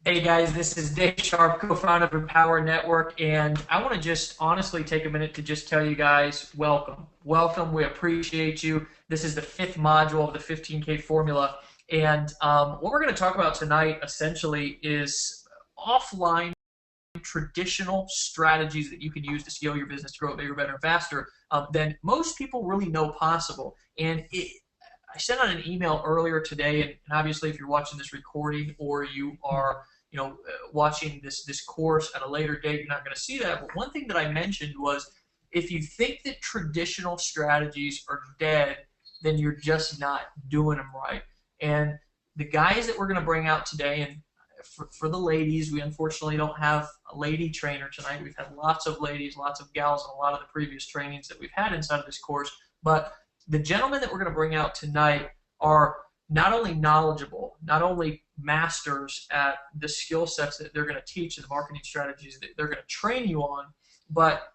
Hey guys, this is Dave Sharp, co-founder of Empower Network, and I want to just honestly take a minute to just tell you guys welcome. Welcome, we appreciate you. This is the fifth module of the 15K formula, and what we're going to talk about tonight essentially is offline traditional strategies that you can use to scale your business to grow it bigger, better, and faster than most people really know possible. I sent out an email earlier today, and obviously, if you're watching this recording or you are, watching this course at a later date, you're not going to see that. But one thing that I mentioned was, if you think that traditional strategies are dead, then you're just not doing them right. And the guys that we're going to bring out today, and for the ladies, we unfortunately don't have a lady trainer tonight. We've had lots of ladies, lots of gals in a lot of the previous trainings that we've had inside of this course. But the gentlemen that we're going to bring out tonight are not only knowledgeable, not only masters at the skill sets that they're going to teach and the marketing strategies that they're going to train you on, but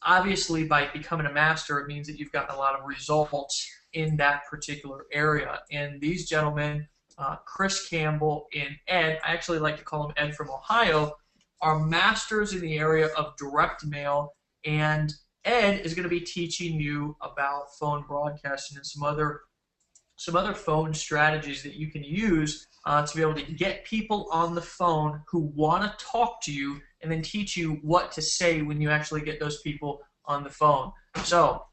obviously by becoming a master, it means that you've gotten a lot of results in that particular area. And these gentlemen, Chris Campbell and Ed, I actually like to call him Ed from Ohio, are masters in the area of direct mail, and Ed is going to be teaching you about phone broadcasting and some other phone strategies that you can use to be able to get people on the phone who want to talk to you, and then teach you what to say when you actually get those people on the phone. So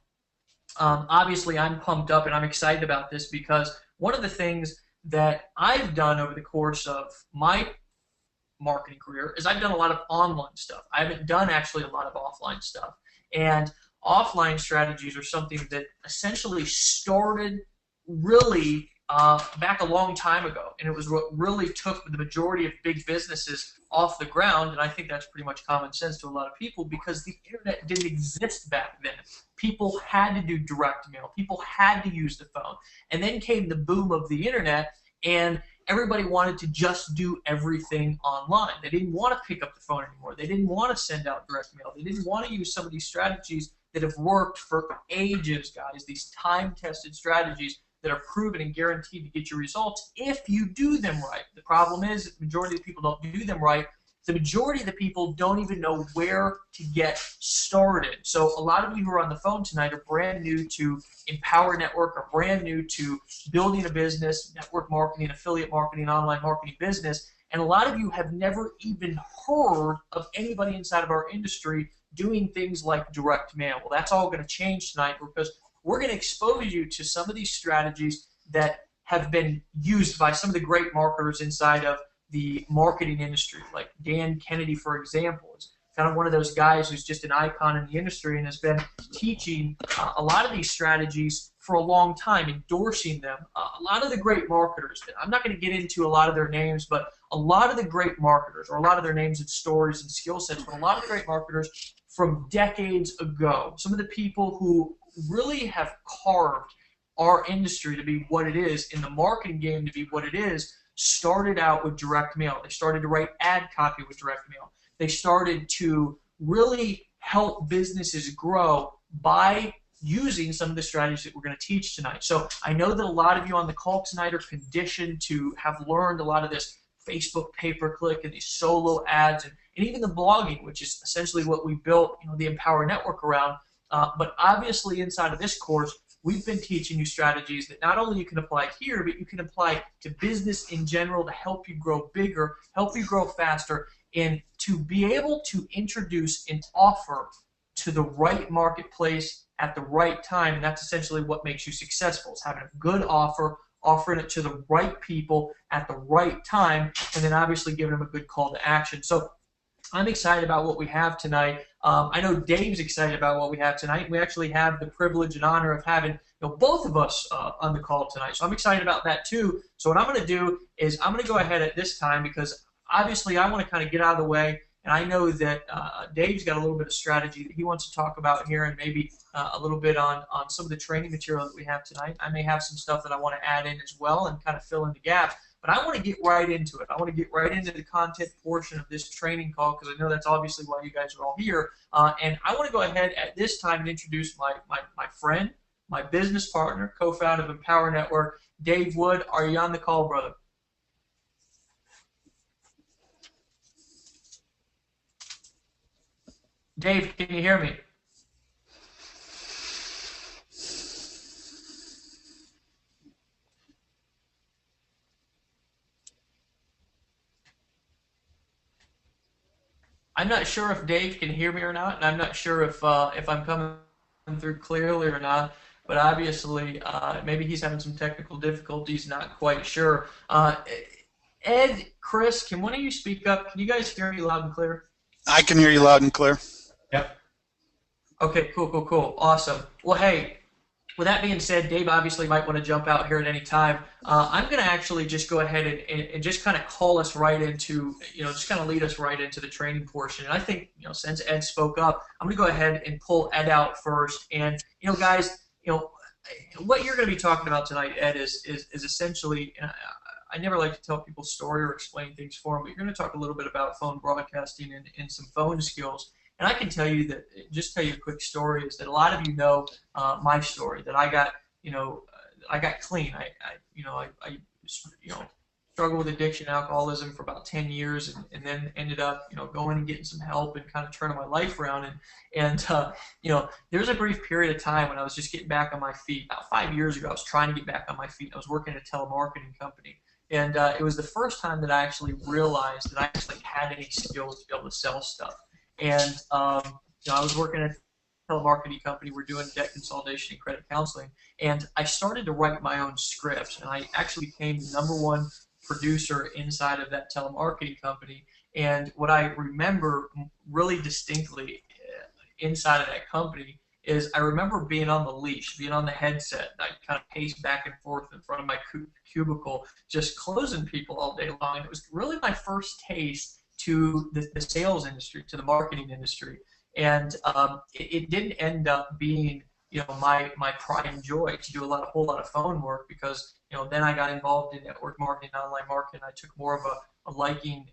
obviously I'm pumped up and I'm excited about this, because one of the things that I've done over the course of my marketing career is I've done a lot of online stuff. I haven't done actually a lot of offline stuff. And offline strategies are something that essentially started really back a long time ago, and it was what really took the majority of big businesses off the ground. And I think that's pretty much common sense to a lot of people, because the internet didn't exist back then. People had to do direct mail. People had to use the phone. And then came the boom of the internet, and everybody wanted to just do everything online. They didn't want to pick up the phone anymore. They didn't want to send out direct mail. They didn't want to use some of these strategies that have worked for ages, guys, these time-tested strategies that are proven and guaranteed to get you results if you do them right. The problem is that the majority of people don't do them right. The majority of the people don't even know where to get started. So a lot of you who are on the phone tonight are brand new to Empower Network, or brand new to building a business, network marketing, affiliate marketing, online marketing business, and a lot of you have never even heard of anybody inside of our industry doing things like direct mail. Well, that's all going to change tonight, because we're going to expose you to some of these strategies that have been used by some of the great marketers inside of the marketing industry. Like Dan Kennedy, for example, is kind of one of those guys who's just an icon in the industry and has been teaching a lot of these strategies for a long time, endorsing them. A lot of the great marketers, I'm not going to get into a lot of their names, but a lot of the great marketers, or a lot of their names and stories and skill sets, but a lot of the great marketers from decades ago, some of the people who really have carved our industry to be what it is, in the marketing game to be what it is, started out with direct mail. They started to write ad copy with direct mail. They started to really help businesses grow by using some of the strategies that we're going to teach tonight. So I know that a lot of you on the call tonight are conditioned to have learned a lot of this Facebook pay-per-click and these solo ads, and even the blogging, which is essentially what we built the Empower Network around. But obviously inside of this course, we've been teaching you strategies that not only you can apply here, but you can apply to business in general to help you grow bigger, help you grow faster, and to be able to introduce an offer to the right marketplace at the right time. And that's essentially what makes you successful, is having a good offer, offering it to the right people at the right time, and then obviously giving them a good call to action. So I'm excited about what we have tonight. I know Dave's excited about what we have tonight. We actually have the privilege and honor of having both of us on the call tonight. So I'm excited about that too. So what I'm going to do is I'm going to go ahead at this time, because obviously I want to kind of get out of the way. And I know that Dave's got a little bit of strategy that he wants to talk about here, and maybe a little bit on some of the training material that we have tonight. I may have some stuff that I want to add in as well and kind of fill in the gaps. But I want to get right into it. I want to get right into the content portion of this training call, because I know that's obviously why you guys are all here. And I want to go ahead at this time and introduce my friend, my business partner, co-founder of Empower Network, Dave Wood. Are you on the call, brother? Dave, can you hear me? I'm not sure if Dave can hear me or not, and I'm not sure if I'm coming through clearly or not. But obviously, maybe he's having some technical difficulties. Not quite sure. Ed, Chris, can one of you speak up? Can you guys hear me loud and clear? I can hear you loud and clear. Yep. Okay, cool, cool, cool. Awesome. Well, hey, with that being said, Dave obviously might want to jump out here at any time. I'm going to actually just go ahead and just kind of call us right into, just kind of lead us right into the training portion. And I think, since Ed spoke up, I'm going to go ahead and pull Ed out first. And, guys, what you're going to be talking about tonight, Ed, is essentially, I never like to tell people story or explain things for them, but you're going to talk a little bit about phone broadcasting and some phone skills. And I can tell you that, just tell you a quick story, is that a lot of you know my story, that I got, I got clean. I struggled with addiction, alcoholism for about 10 years, and then ended up, going and getting some help and kind of turning my life around. And there was a brief period of time when I was just getting back on my feet. About 5 years ago, I was trying to get back on my feet. I was working at a telemarketing company. And it was the first time that I actually realized that I actually had any skills to be able to sell stuff. And I was working at a telemarketing company. We're doing debt consolidation and credit counseling, and I started to write my own scripts. And I actually became the #1 producer inside of that telemarketing company. And what I remember really distinctly inside of that company is I remember being on the leash, being on the headset. I kind of paced back and forth in front of my cubicle, just closing people all day long. And it was really my first taste to the sales industry, to the marketing industry. And it didn't end up being, my pride and joy to do a whole lot of phone work, because, then I got involved in network marketing, online marketing. I took more of a liking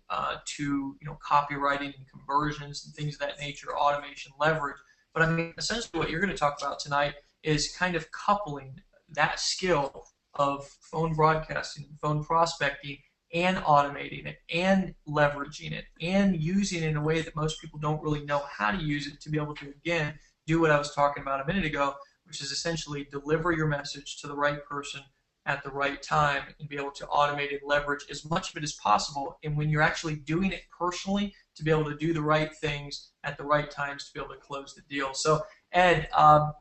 to, copywriting and conversions and things of that nature, automation, leverage. But I mean, essentially what you're going to talk about tonight is kind of coupling that skill of phone broadcasting, phone prospecting, and automating it, and leveraging it, and using it in a way that most people don't really know how to use it, to be able to, again, do what I was talking about a minute ago, which is essentially deliver your message to the right person at the right time, and be able to automate and leverage as much of it as possible. And when you're actually doing it personally, to be able to do the right things at the right times to be able to close the deal. So, Ed,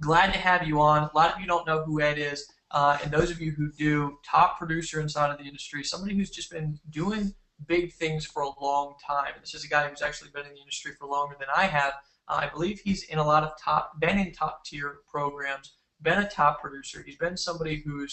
glad to have you on. A lot of you don't know who Ed is. And those of you who do, top producer inside of the industry, somebody who's just been doing big things for a long time. And this is a guy who's actually been in the industry for longer than I have. I believe he's in a lot of been in top tier programs, been a top producer. He's been somebody who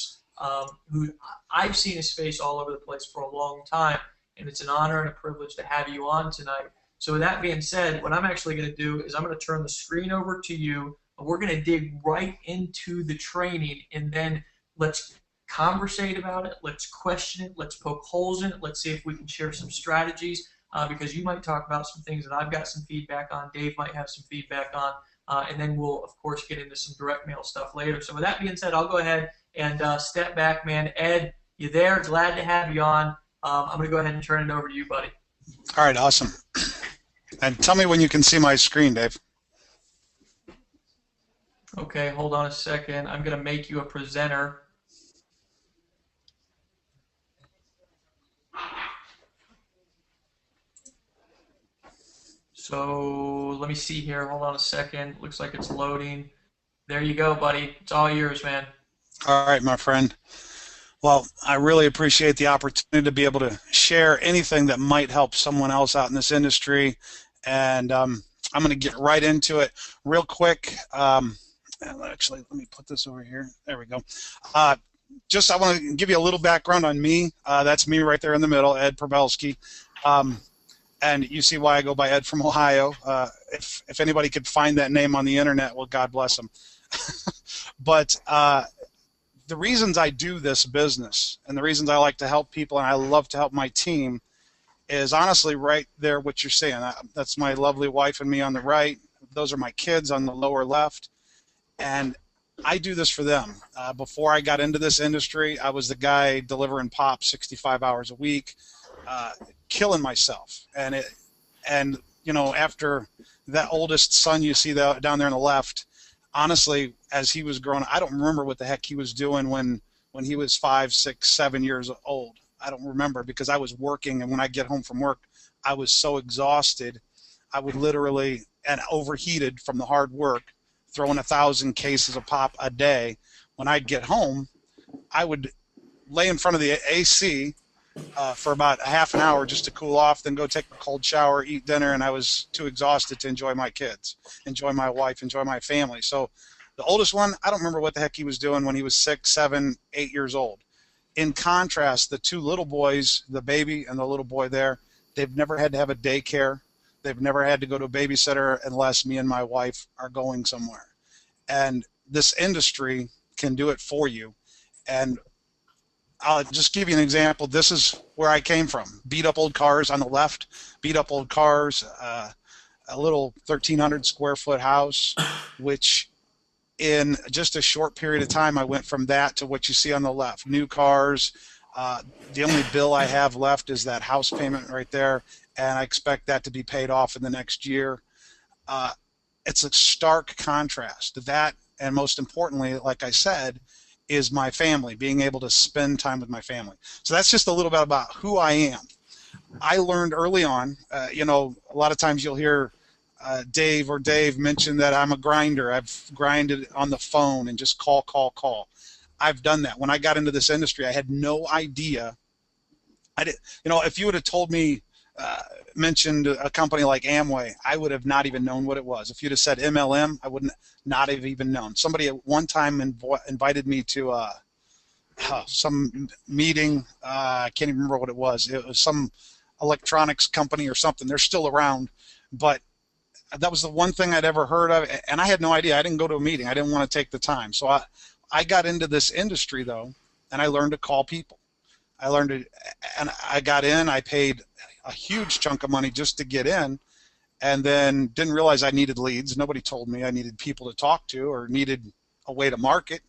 I've seen his face all over the place for a long time. And it's an honor and a privilege to have you on tonight. So with that being said, what I'm actually going to do is I'm going to turn the screen over to you. We're going to dig right into the training, and then let's conversate about it. Let's question it. Let's poke holes in it. Let's see if we can share some strategies, because you might talk about some things that I've got some feedback on. Dave might have some feedback on, and then we'll, of course, get into some direct mail stuff later. So with that being said, I'll go ahead and step back, man. Ed, you there? Glad to have you on. I'm going to go ahead and turn it over to you, buddy. All right, awesome. And tell me when you can see my screen, Dave. Okay, hold on a second. I'm going to make you a presenter. So let me see here. Hold on a second. Looks like it's loading. There you go, buddy. It's all yours, man. All right, my friend. Well, I really appreciate the opportunity to be able to share anything that might help someone else out in this industry. And I'm going to get right into it real quick. Actually, let me put this over here. There we go. I want to give you a little background on me. That's me right there in the middle, Ed Probelski. And you see why I go by Ed from Ohio. If anybody could find that name on the internet, well, God bless them. But the reasons I do this business, and the reasons I like to help people, and I love to help my team, is honestly right there what you're saying. That's my lovely wife and me on the right. Those are my kids on the lower left. And I do this for them. Before I got into this industry, I was the guy delivering pop 65 hours a week, killing myself. And after that oldest son you see down there on the left, honestly, as he was growing, I don't remember what the heck he was doing when he was 5, 6, 7 years old. I don't remember because I was working, and when I get home from work, I was so exhausted. I would literally, and overheated from the hard work, throwing 1,000 cases of pop a day. When I'd get home, I would lay in front of the AC for about a half an hour just to cool off, then go take a cold shower, eat dinner, and I was too exhausted to enjoy my kids, enjoy my wife, enjoy my family. So the oldest one, I don't remember what the heck he was doing when he was 6, 7, 8 years old. In contrast, the two little boys, the baby and the little boy there, they've never had to have a daycare. They've never had to go to a babysitter unless me and my wife are going somewhere. And this industry can do it for you. And I'll just give you an example. This is where I came from. Beat up old cars on the left, beat up old cars, a little 1,300 square foot house, which in just a short period of time, I went from that to what you see on the left. New cars. The only bill I have left is that house payment right there, and I expect that to be paid off in the next year. It's a stark contrast. That, and most importantly, like I said, is my family, being able to spend time with my family. So that's just a little bit about who I am. I learned early on, a lot of times you'll hear Dave mention that I'm a grinder. I've grinded on the phone and just call. I've done that. When I got into this industry, I had no idea. If you would have told me, mentioned a company like Amway, I would have not even known what it was. If you'd have said MLM, I would not have even known. Somebody at one time invited me to some meeting. I can't even remember what it was. It was some electronics company or something. They're still around, but that was the one thing I'd ever heard of, and I had no idea. I didn't go to a meeting. I didn't want to take the time. So I got into this industry, though, and I learned to call people. And I got in. I paid a huge chunk of money just to get in, and then didn't realize I needed leads. Nobody told me I needed people to talk to or needed a way to market.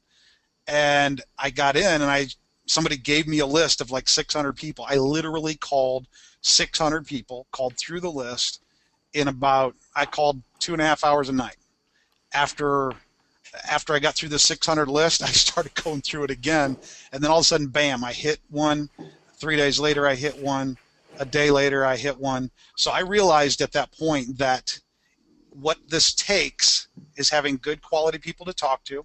And I got in, and somebody gave me a list of like 600 people. I literally called 600 people, called through the list I called 2.5 hours a night. After I got through the 600 list, I started going through it again, and then all of a sudden, bam, I hit one. 3 days later, I hit one. A day later, I hit one. So I realized at that point that what this takes is having good quality people to talk to,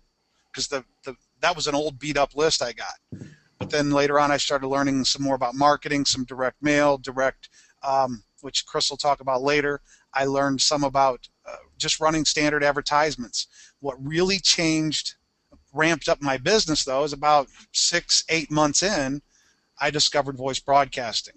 because that was an old beat-up list I got. But then later on, I started learning some more about marketing, some direct mail, which Chris will talk about later. I learned some about just running standard advertisements. What really ramped up my business, though, is about 6, 8 months in, I discovered voice broadcasting.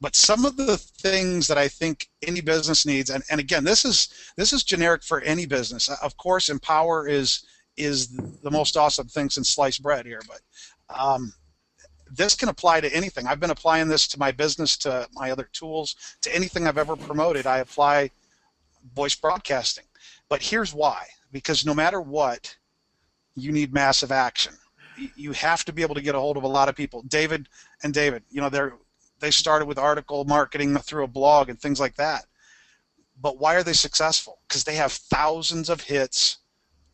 But some of the things that I think any business needs, and again, this is generic for any business. Of course, Empower is the most awesome thing since sliced bread here, but this can apply to anything. I've been applying this to my business, to my other tools, to anything I've ever promoted. I apply voice broadcasting. But here's why. Because no matter what, you need massive action. You have to be able to get a hold of a lot of people. David, they started with article marketing through a blog and things like that. But why are they successful? Because they have thousands of hits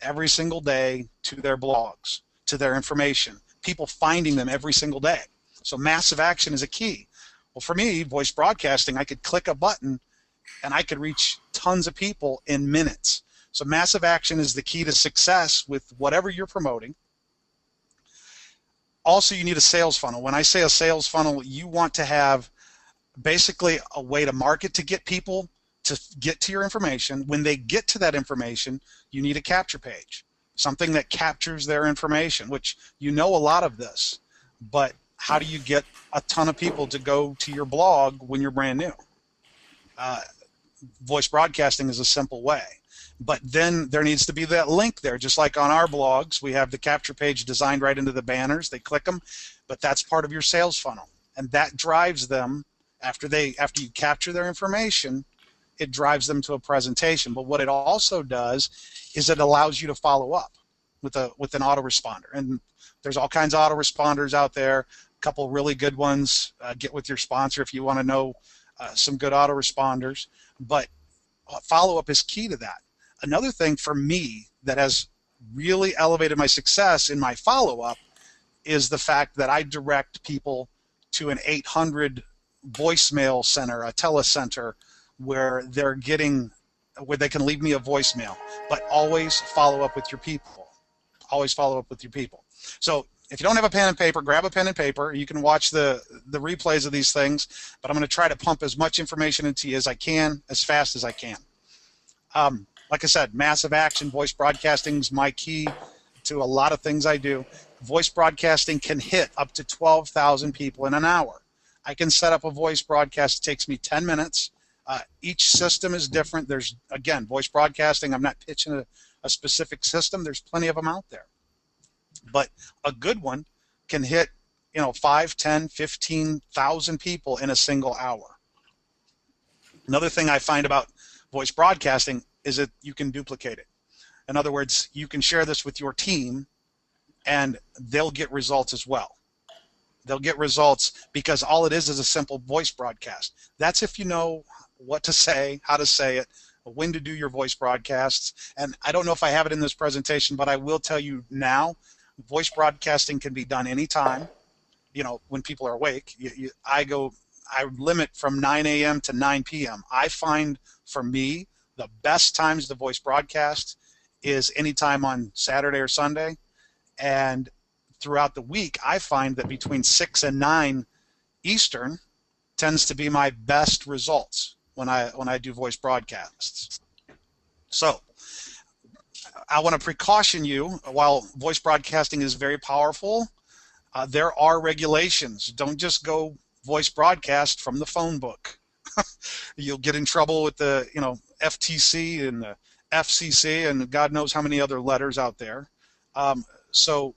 every single day to their blogs, to their information. People finding them every single day. So massive action is a key. Well, for me, voice broadcasting, I could click a button and I could reach tons of people in minutes. So massive action is the key to success with whatever you're promoting. Also, you need a sales funnel. When I say a sales funnel, you want to have basically a way to market to get people to get to your information. When they get to that information, you need a capture page, something that captures their information, which a lot of this. But how do you get a ton of people to go to your blog when you're brand new? Voice broadcasting is a simple way. But then there needs to be that link there, just like on our blogs. We have the capture page designed right into the banners. They click them, but that's part of your sales funnel. And that drives them, after you capture their information, it drives them to a presentation. But what it also does is it allows you to follow up with an autoresponder. And there's all kinds of autoresponders out there, a couple really good ones. Get with your sponsor if you want to know some good autoresponders. but follow-up is key to that. Another thing for me that has really elevated my success in my follow-up is the fact that I direct people to an 800 voicemail center, a telecenter, where they can leave me a voicemail. But always follow up with your people. Always follow up with your people. So if you don't have a pen and paper, grab a pen and paper. You can watch the replays of these things, but I'm going to try to pump as much information into you as I can, as fast as I can. Like I said, massive action, voice broadcasting is my key to a lot of things I do. Voice broadcasting can hit up to 12,000 people in an hour. I can set up a voice broadcast. It takes me 10 minutes. Each system is different. There's, again, voice broadcasting. I'm not pitching a specific system. There's plenty of them out there. But a good one can hit, 5, 10, 15,000 people in a single hour. Another thing I find about voice broadcasting is that you can duplicate it. In other words, you can share this with your team and they'll get results as well. They'll get results because all it is a simple voice broadcast. That's if you know what to say, how to say it, when to do your voice broadcasts. And I don't know if I have it in this presentation, but I will tell you now, voice broadcasting can be done anytime, when people are awake. I limit from 9 a.m. to 9 p.m. I find, for me, the best times to voice broadcast is anytime on Saturday or Sunday. And throughout the week, I find that between 6 and 9 Eastern tends to be my best results when I do voice broadcasts. So I want to precaution you, while voice broadcasting is very powerful, there are regulations. Don't just go voice broadcast from the phone book. You'll get in trouble with the FTC and the FCC and God knows how many other letters out there. So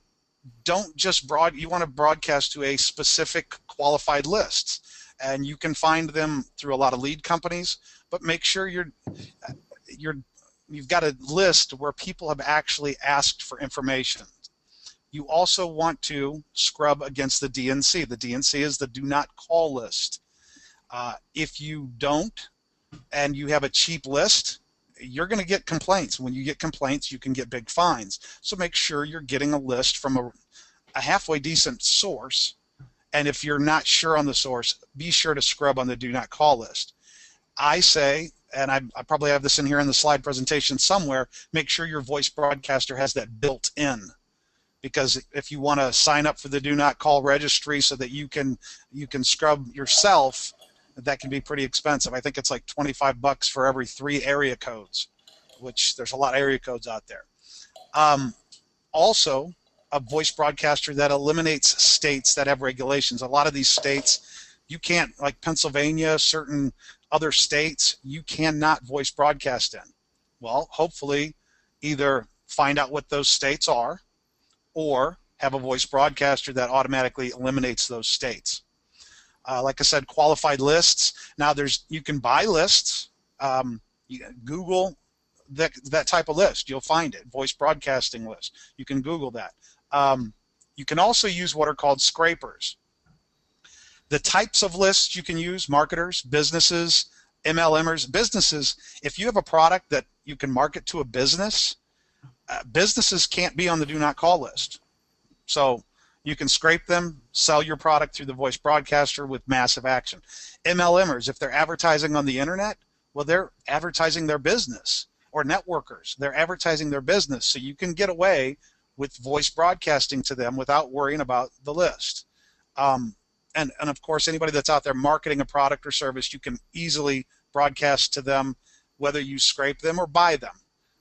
don't just you want to broadcast to a specific qualified list, and you can find them through a lot of lead companies, but make sure you've got a list where people have actually asked for information. You also want to scrub against the DNC. The DNC is the do not call list. If you don't and you have a cheap list, you're going to get complaints. When you get complaints, you can get big fines. So make sure you're getting a list from a halfway decent source. And if you're not sure on the source, be sure to scrub on the do not call list. I say, and I probably have this in here in the slide presentation somewhere, make sure your voice broadcaster has that built in. Because if you want to sign up for the do not call registry so that you can scrub yourself, that can be pretty expensive. I think it's like $25 for every 3 area codes, which there's a lot of area codes out there. Also, a voice broadcaster that eliminates states that have regulations. A lot of these states, you can't, like Pennsylvania, certain other states, you cannot voice broadcast in. Well, hopefully either find out what those states are or have a voice broadcaster that automatically eliminates those states. Like I said, qualified lists. Now you can buy lists. You Google that type of list. You'll find it. Voice broadcasting list. You can Google that. You can also use what are called scrapers. The types of lists you can use: marketers, businesses, MLMers. Businesses, if you have a product that you can market to a business, businesses can't be on the do not call list. So you can scrape them, sell your product through the voice broadcaster with massive action. MLMers, if they're advertising on the internet, well, they're advertising their business. Or networkers, they're advertising their business. So you can get away with voice broadcasting to them without worrying about the list. And of course, anybody that's out there marketing a product or service, you can easily broadcast to them, whether you scrape them or buy them.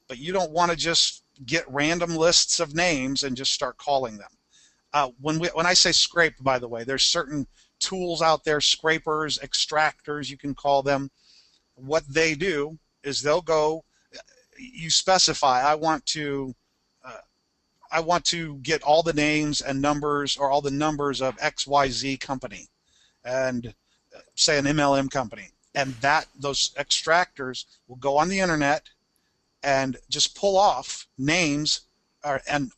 But you don't want to just get random lists of names and just start calling them. When I say scrape, by the way, there's certain tools out there, scrapers, extractors, you can call them. What they do is they'll go, you specify, I want to get all the names and numbers, or all the numbers of XYZ company, and say an MLM company, and those extractors will go on the internet and just pull off names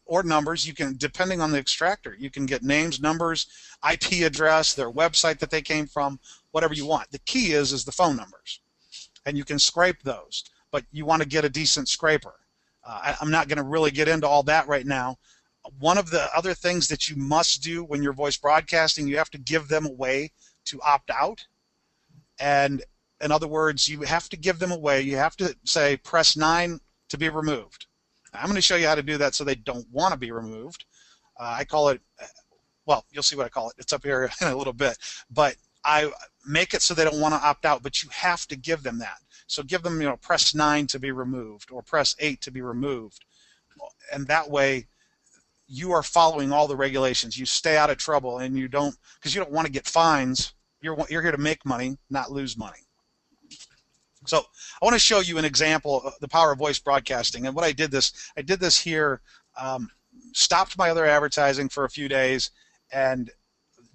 or numbers. You can, depending on the extractor, you can get names, numbers, IP address, their website that they came from, whatever you want. The key is the phone numbers. and you can scrape those, but you want to get a decent scraper. I'm not going to really get into all that right now. One of the other things that you must do when you're voice broadcasting, you have to give them a way to opt out. And in other words, you have to give them a way. You have to say, press 9 to be removed. I'm going to show you how to do that so they don't want to be removed. I call it, well, you'll see what I call it. It's up here in a little bit. But I make it so they don't want to opt out, but you have to give them that. So give them, press 9 to be removed or press 8 to be removed. And that way you are following all the regulations. You stay out of trouble, and you don't, because you don't want to get fines. You're here to make money, not lose money. So I want to show you an example of the power of voice broadcasting. And what I did this here, stopped my other advertising for a few days and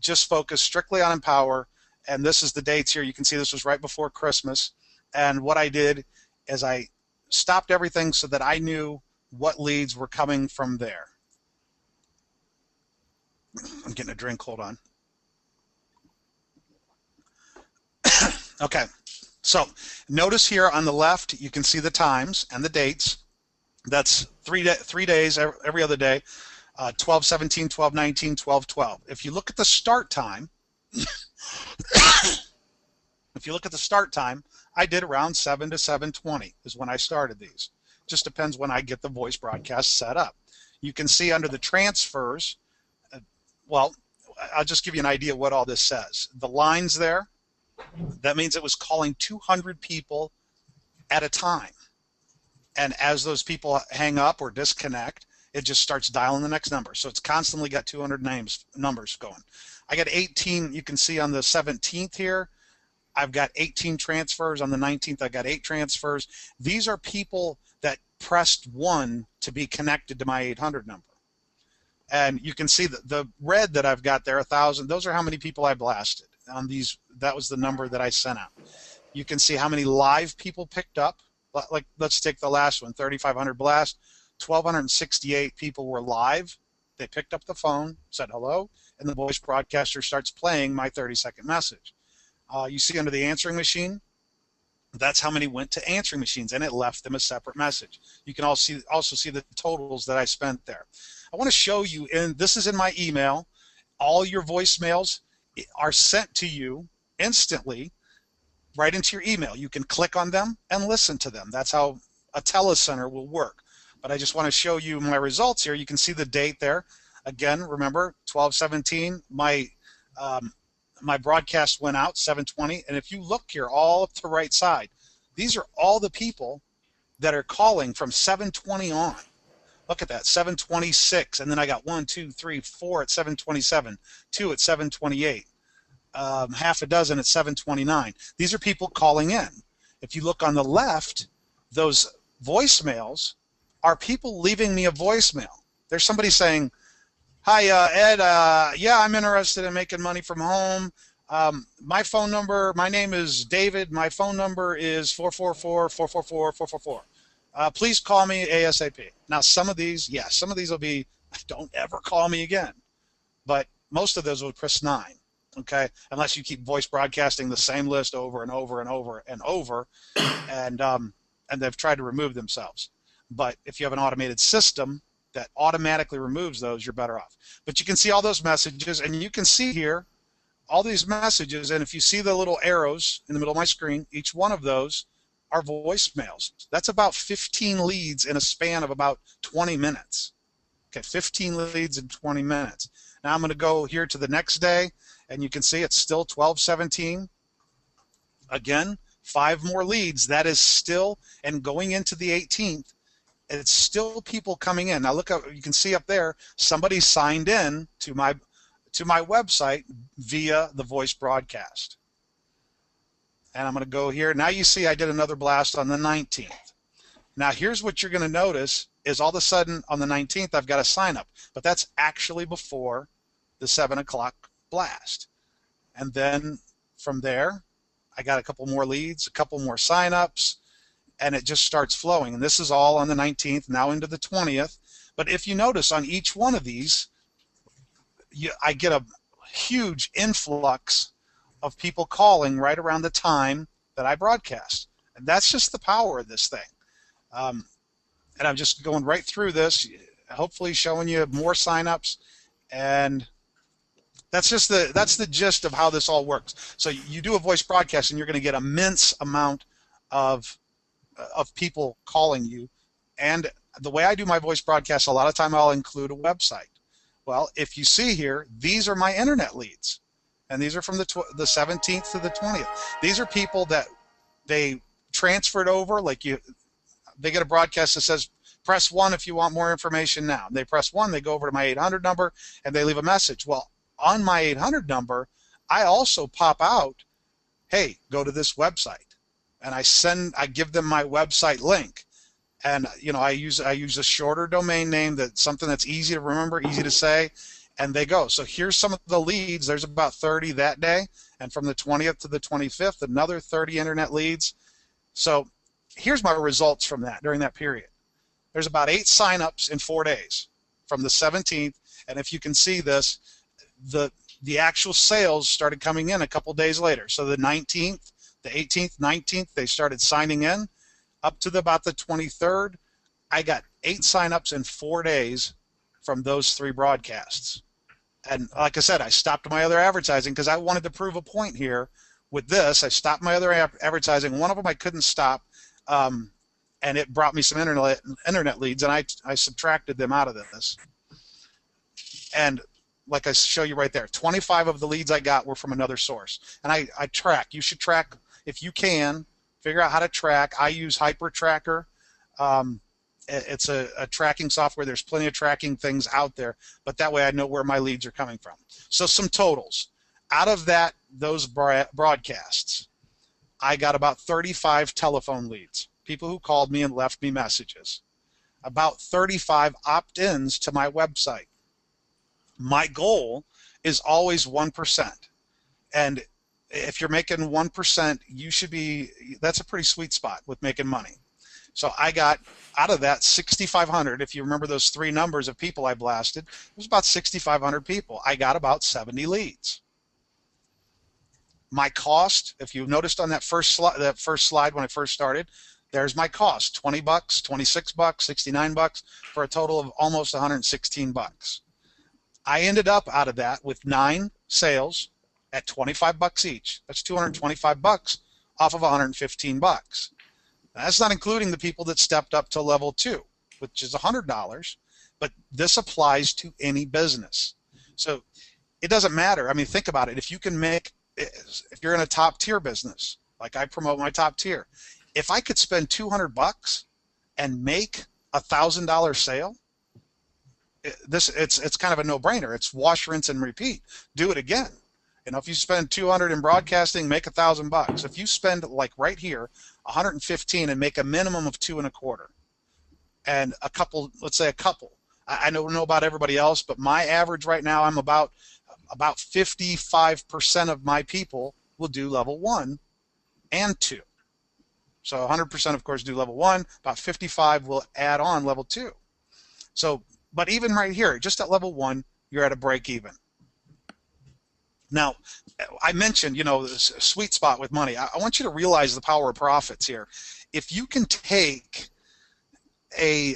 just focused strictly on Empower. And this is the dates here. You can see this was right before Christmas. And what I did is I stopped everything so that I knew what leads were coming from there. I'm getting a drink, hold on. Okay, so notice here on the left, you can see the times and the dates. That's 3 days every other day, 12/17, 12/19, 12/12. If you look at the start time, I did around 7 to 7:20 is when I started these. Just depends when I get the voice broadcast set up. You can see under the transfers, well, I'll just give you an idea of what all this says. The lines there, that means it was calling 200 people at a time. And as those people hang up or disconnect, it just starts dialing the next number. So it's constantly got 200 numbers going. I got 18, you can see on the 17th here, I've got 18 transfers. On the 19th, I got 8 transfers. These are people that pressed 1 to be connected to my 800 number. And you can see the red that I've got there, 1,000, those are how many people I blasted. On these, that was the number that I sent out. You can see how many live people picked up. Like, let's take the last one, 3,500 blast. 1,268 people were live. They picked up the phone, said hello, and the voice broadcaster starts playing my 30-second message. You see under the answering machine, that's how many went to answering machines, and it left them a separate message. You can also see the totals that I spent there. I want to show you, and this is in my email, all your voicemails are sent to you instantly right into your email. You can click on them and listen to them. That's how a telecenter will work. But I just want to show you my results here. You can see the date there. Again, remember, 12/17, my broadcast went out, 7:20. And if you look here, all up to the right side, these are all the people that are calling from 7:20 on. Look at that, 7:26, and then I got 1, 2, 3, 4 at 7:27, 2 at 7:28, half a dozen at 7:29. These are people calling in. If you look on the left, those voicemails are people leaving me a voicemail. There's somebody saying, "Hi, Ed, yeah, I'm interested in making money from home. My phone number, my name is David. My phone number is 444-444-444. Please call me ASAP." Now, some of these, yes, some of these will be, "Don't ever call me again." But most of those will press 9, okay? Unless you keep voice broadcasting the same list over and over and over and over, and they've tried to remove themselves. But if you have an automated system that automatically removes those, you're better off. But you can see all those messages, and you can see here all these messages, and if you see the little arrows in the middle of my screen, each one of those are voicemails. That's about 15 leads in a span of about 20 minutes. Okay, 15 leads in 20 minutes. Now I'm going to go here to the next day, and you can see it's still 12/17. Again, 5 more leads. That is still, and going into the 18th, it's still people coming in. Now look up, you can see up there, somebody signed in to my website via the voice broadcast. And I'm going to go here. Now you see I did another blast on the 19th. Now here's what you're going to notice is all of a sudden on the 19th I've got a sign up, but that's actually before the 7 o'clock blast. And then from there I got a couple more leads, a couple more sign-ups, and it just starts flowing. And this is all on the 19th, now into the 20th. But if you notice on each one of these, I get a huge influx of people calling right around the time that I broadcast. And that's just the power of this thing. And I'm just going right through this, hopefully showing you more signups, and that's the gist of how this all works. So you do a voice broadcast, and you're going to get immense amount of people calling you. And the way I do my voice broadcast, a lot of time I'll include a website. Well, if you see here, these are my internet leads, and these are from the 17th to the 20th. These are people that they transferred over, they get a broadcast that says, press 1 if you want more information now. They press 1, they go over to my 800 number, and they leave a message. Well, on my 800 number, I also pop out, hey, go to this website. And I give them my website link. And I use a shorter domain name, something that's easy to remember, easy to say, and they go. So here's some of the leads. There's about 30 that day, and from the 20th to the 25th, another 30 internet leads. So here's my results from that during that period. There's about 8 signups in 4 days from the 17th, and if you can see this, the actual sales started coming in a couple days later. So the 19th, the 18th, 19th, they started signing in. Up to about the 23rd, I got 8 signups in 4 days from those 3 broadcasts. And like I said, I stopped my other advertising because I wanted to prove a point here with this. I stopped my other advertising. One of them I couldn't stop, and it brought me some internet leads, and I subtracted them out of this. And like I show you right there, 25 of the leads I got were from another source. And I track. You should track if you can. Figure out how to track. I use HyperTracker. It's a tracking software. There's plenty of tracking things out there, but that way I know where my leads are coming from. So some totals. Out of those broadcasts, I got about 35 telephone leads, people who called me and left me messages. About 35 opt-ins to my website. My goal is always 1%. And if you're making 1%, that's a pretty sweet spot with making money. So I got out of that 6,500. If you remember those 3 numbers of people I blasted, it was about 6,500 people. I got about 70 leads. My cost, if you noticed on that first slide when I first started, there's my cost: $20, $26, $69, for a total of almost $116. I ended up out of that with 9 sales at $25 each. That's $225 off of $115. That's not including the people that stepped up to level 2, which is $100, but this applies to any business. So it doesn't matter. I mean, think about it. If you're in a top tier business, like I promote my top tier, if I could spend $200 and make $1,000 sale, it's kind of a no-brainer. It's wash, rinse, and repeat. Do it again. If you spend $200 in broadcasting, make $1,000. If you spend, like right here, $115 and make a minimum of $2.25, and a couple, let's say a couple. I don't know about everybody else, but my average right now, I'm about 55% of my people will do level 1 and 2. So 100% of course do level 1. About 55 will add on level 2. So, but even right here, just at level 1, you're at a break even. Now, I mentioned, this sweet spot with money. I want you to realize the power of profits here. If you can take a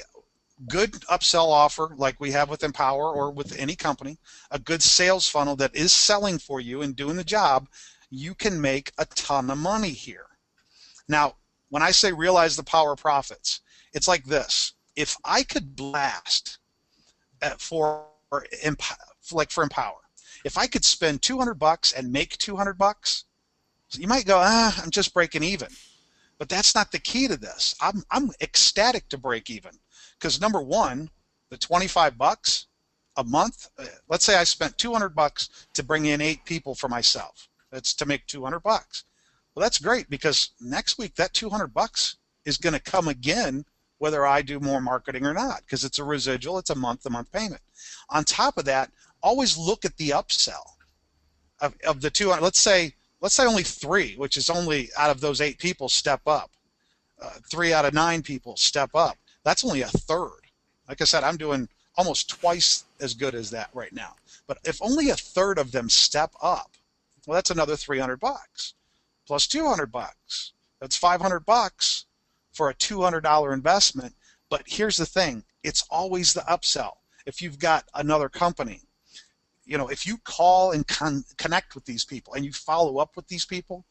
good upsell offer like we have with Empower or with any company, a good sales funnel that is selling for you and doing the job, you can make a ton of money here. Now, when I say realize the power of profits, it's like this. If I could blast for Empower, if I could spend $200 and make $200, you might go, I'm just breaking even. But that's not the key to this. I'm ecstatic to break even, because number one, the $25 a month. Let's say I spent $200 to bring in 8 people for myself. That's to make $200. Well, that's great, because next week that $200 is going to come again, whether I do more marketing or not, because it's a residual. It's a month-to-month payment. On top of that, always look at the upsell of the 200. Let's say only 3, which is only out of those 8 people, step up. 3 out of 9 people step up. That's only a third. Like I said, I'm doing almost twice as good as that right now. But if only a third of them step up, well, that's another $300 plus $200. That's 500 bucks for a $200 investment. But here's the thing, it's always the upsell. If you've got another company, if you call and connect with these people and you follow up with these people,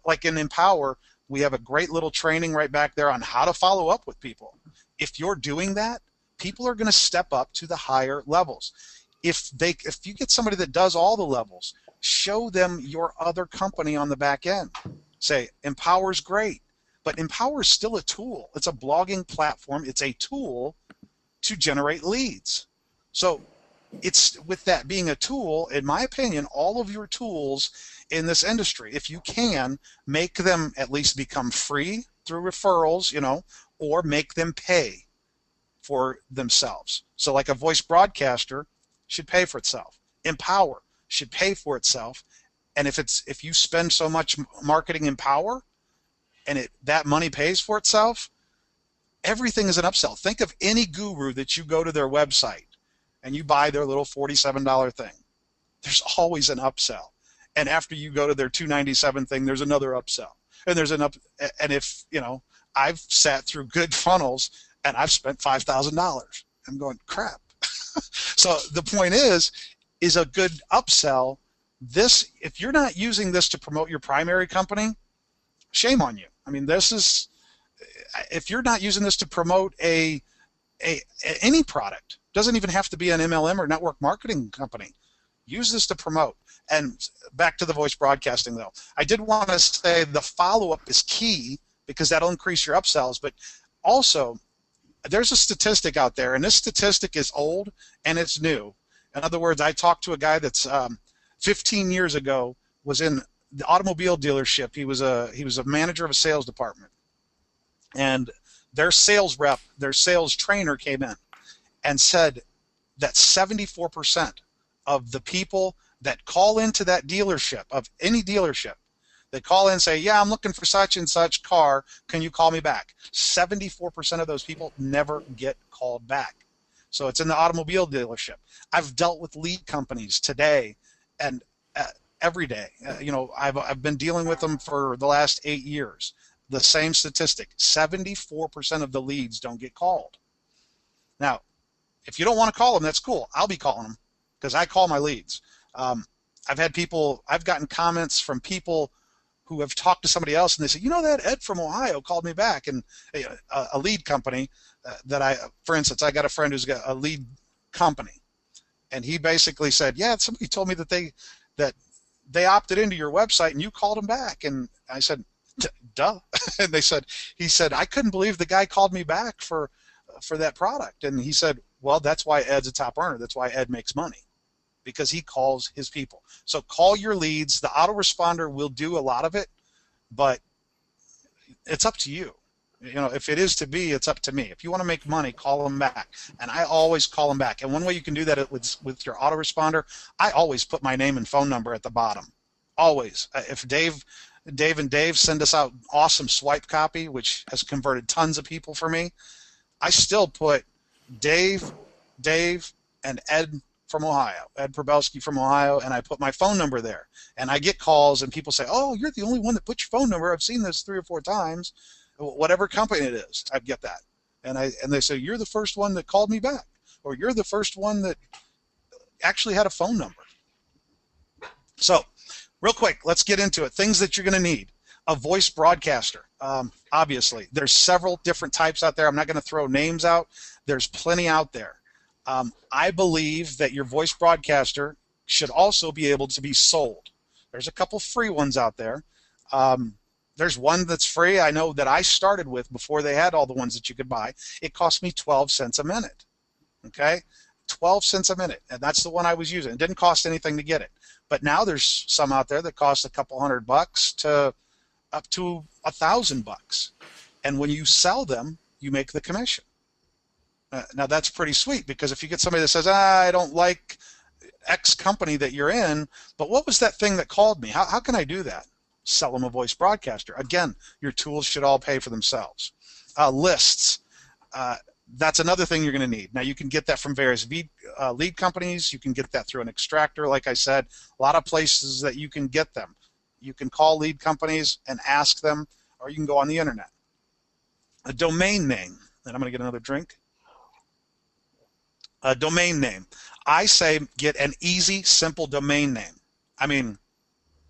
like in Empower, we have a great little training right back there on how to follow up with people. If you're doing that, people are going to step up to the higher levels. If you get somebody that does all the levels, show them your other company on the back end. Say, Empower's great, but Empower is still a tool. It's a blogging platform. It's a tool to generate leads. So it's with that being a tool, in my opinion, all of your tools in this industry, if you can, make them at least become free through referrals, or make them pay for themselves. So like a voice broadcaster should pay for itself. Empower should pay for itself. And if you spend so much marketing Empower and that money pays for itself, everything is an upsell. Think of any guru that you go to their website and you buy their little $47 thing. There's always an upsell. And after you go to their $297 thing, there's another upsell. And and if, I've sat through good funnels and I've spent $5,000. I'm going, crap. So the point is a good upsell. If you're not using this to promote your primary company, shame on you. I mean, if you're not using this to promote any product, doesn't even have to be an MLM or network marketing company. Use this to promote. And back to the voice broadcasting, though. I did want to say the follow-up is key because that'll increase your upsells. But also, there's a statistic out there, and this statistic is old and it's new. In other words, I talked to a guy that's 15 years ago was in the automobile dealership. He was a manager of a sales department. And their sales rep, their sales trainer came in and said that 74% of the people that call into that dealership, of any dealership, they call in and say, yeah, I'm looking for such and such car, can you call me back? 74% of those people never get called back. So it's in the automobile dealership. I've dealt with lead companies today and every day. I've been dealing with them for the last 8 years. The same statistic, 74% of the leads don't get called. Now, if you don't want to call them, that's cool. I'll be calling them because I call my leads. I've gotten comments from people who have talked to somebody else and they say, that Ed from Ohio called me back, and a lead company for instance, I got a friend who's got a lead company, and he basically said, yeah, somebody told me that they opted into your website and you called them back. And I said, duh. And he said, I couldn't believe the guy called me back for that product. And he said, well, that's why Ed's a top earner. That's why Ed makes money, because he calls his people. So call your leads. The autoresponder will do a lot of it, but it's up to you. If it is to be, it's up to me. If you want to make money, call them back. And I always call them back. And one way you can do that with your autoresponder, I always put my name and phone number at the bottom. Always. If Dave and Dave send us out awesome swipe copy, which has converted tons of people for me, I still put Dave, and Ed from Ohio, Ed Probelski from Ohio, and I put my phone number there. And I get calls and people say, oh, you're the only one that put your phone number. I've seen this 3 or 4 times. Whatever company it is, I get that. And they say, you're the first one that called me back, or you're the first one that actually had a phone number. So real quick, let's get into it. Things that you're going to need. A voice broadcaster. Obviously, there's several different types out there. I'm not going to throw names out. There's plenty out there. I believe that your voice broadcaster should also be able to be sold. There's a couple free ones out there. There's one that's free. I know that I started with before they had all the ones that you could buy. It cost me 12 cents a minute. Okay? 12 cents a minute. And that's the one I was using. It didn't cost anything to get it. But now there's some out there that cost a couple $100 to up to $1,000. And when you sell them, you make the commission. Now that's pretty sweet, because if you get somebody that says, I don't like X company that you're in, but what was that thing that called me? How can I do that? Sell them a voice broadcaster. Again, your tools should all pay for themselves. Lists. That's another thing you're going to need. Now you can get that from various lead companies. You can get that through an extractor, like I said. A lot of places that you can get them. You can call lead companies and ask them, or you can go on the internet. A domain name, and I'm going to get another drink. A domain name. I say get an easy, simple domain name. I mean,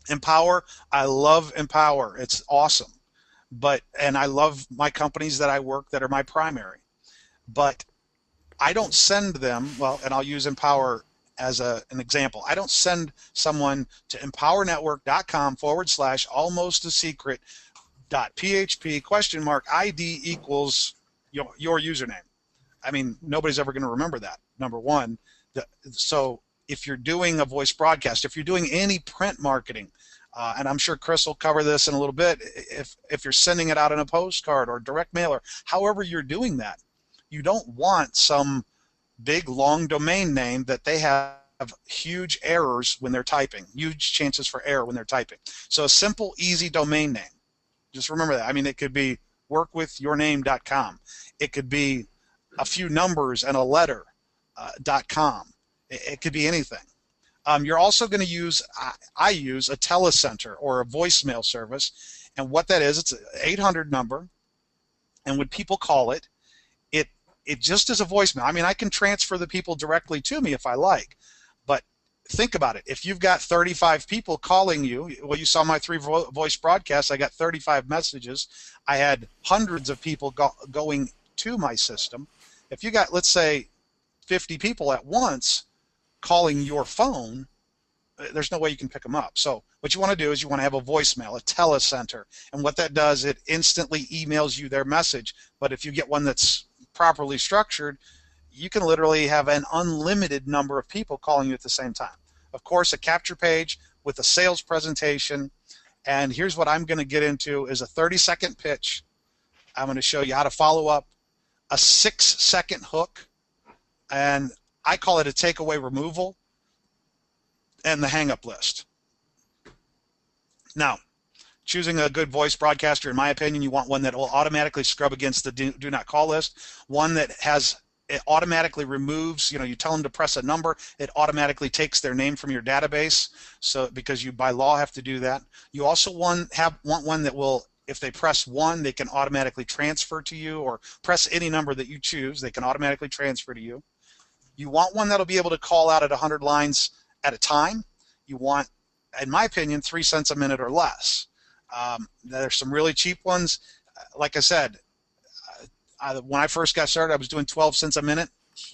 Empower, I love Empower. It's awesome. And I love my companies that I work that are my primary. But I don't send them, well, and I'll use Empower as an example. I don't send someone to empowernetwork.com/almostasecret.php ? ID equals your username. I mean, nobody's ever going to remember that, number one. So if you're doing a voice broadcast, if you're doing any print marketing, and I'm sure Chris will cover this in a little bit, if you're sending it out in a postcard or direct mail or however you're doing that, you don't want some big long domain name that they have huge errors when they're typing, huge chances for error when they're typing. So a simple, easy domain name. Just remember that. I mean, it could be workwithyourname.com. It could be a few numbers and a letter .com. It could be anything. You're also going to use, I use a telecenter or a voicemail service, and what that is, it's an 800 number, and when people call it, it just is a voicemail. I mean, I can transfer the people directly to me if I like, but think about it. If you've got 35 people calling you, well, you saw my 3 voice broadcasts, I got 35 messages. I had hundreds of people going to my system. If you got, let's say, 50 people at once calling your phone, there's no way you can pick them up. So what you want to do is you want to have a voicemail, a telecenter, and what that does, it instantly emails you their message. But if you get one that's properly structured, you can literally have an unlimited number of people calling you at the same time. Of course, a capture page with a sales presentation, and here's what I'm going to get into is a 30-second pitch. I'm going to show you how to follow up, a 6-second hook, and I call it a takeaway removal, and the hang-up list. Now, choosing a good voice broadcaster, in my opinion, you want one that will automatically scrub against the do not call list, one that it automatically removes, you tell them to press a number, it automatically takes their name from your database, so because you by law have to do that. You also want one that will, if they press 1, they can automatically transfer to you, or press any number that you choose, they can automatically transfer to you. You want one that'll be able to call out at 100 lines at a time. You want, in my opinion, 3 cents a minute or less. There's some really cheap ones. Like I said, when I first got started, I was doing 12 cents a minute,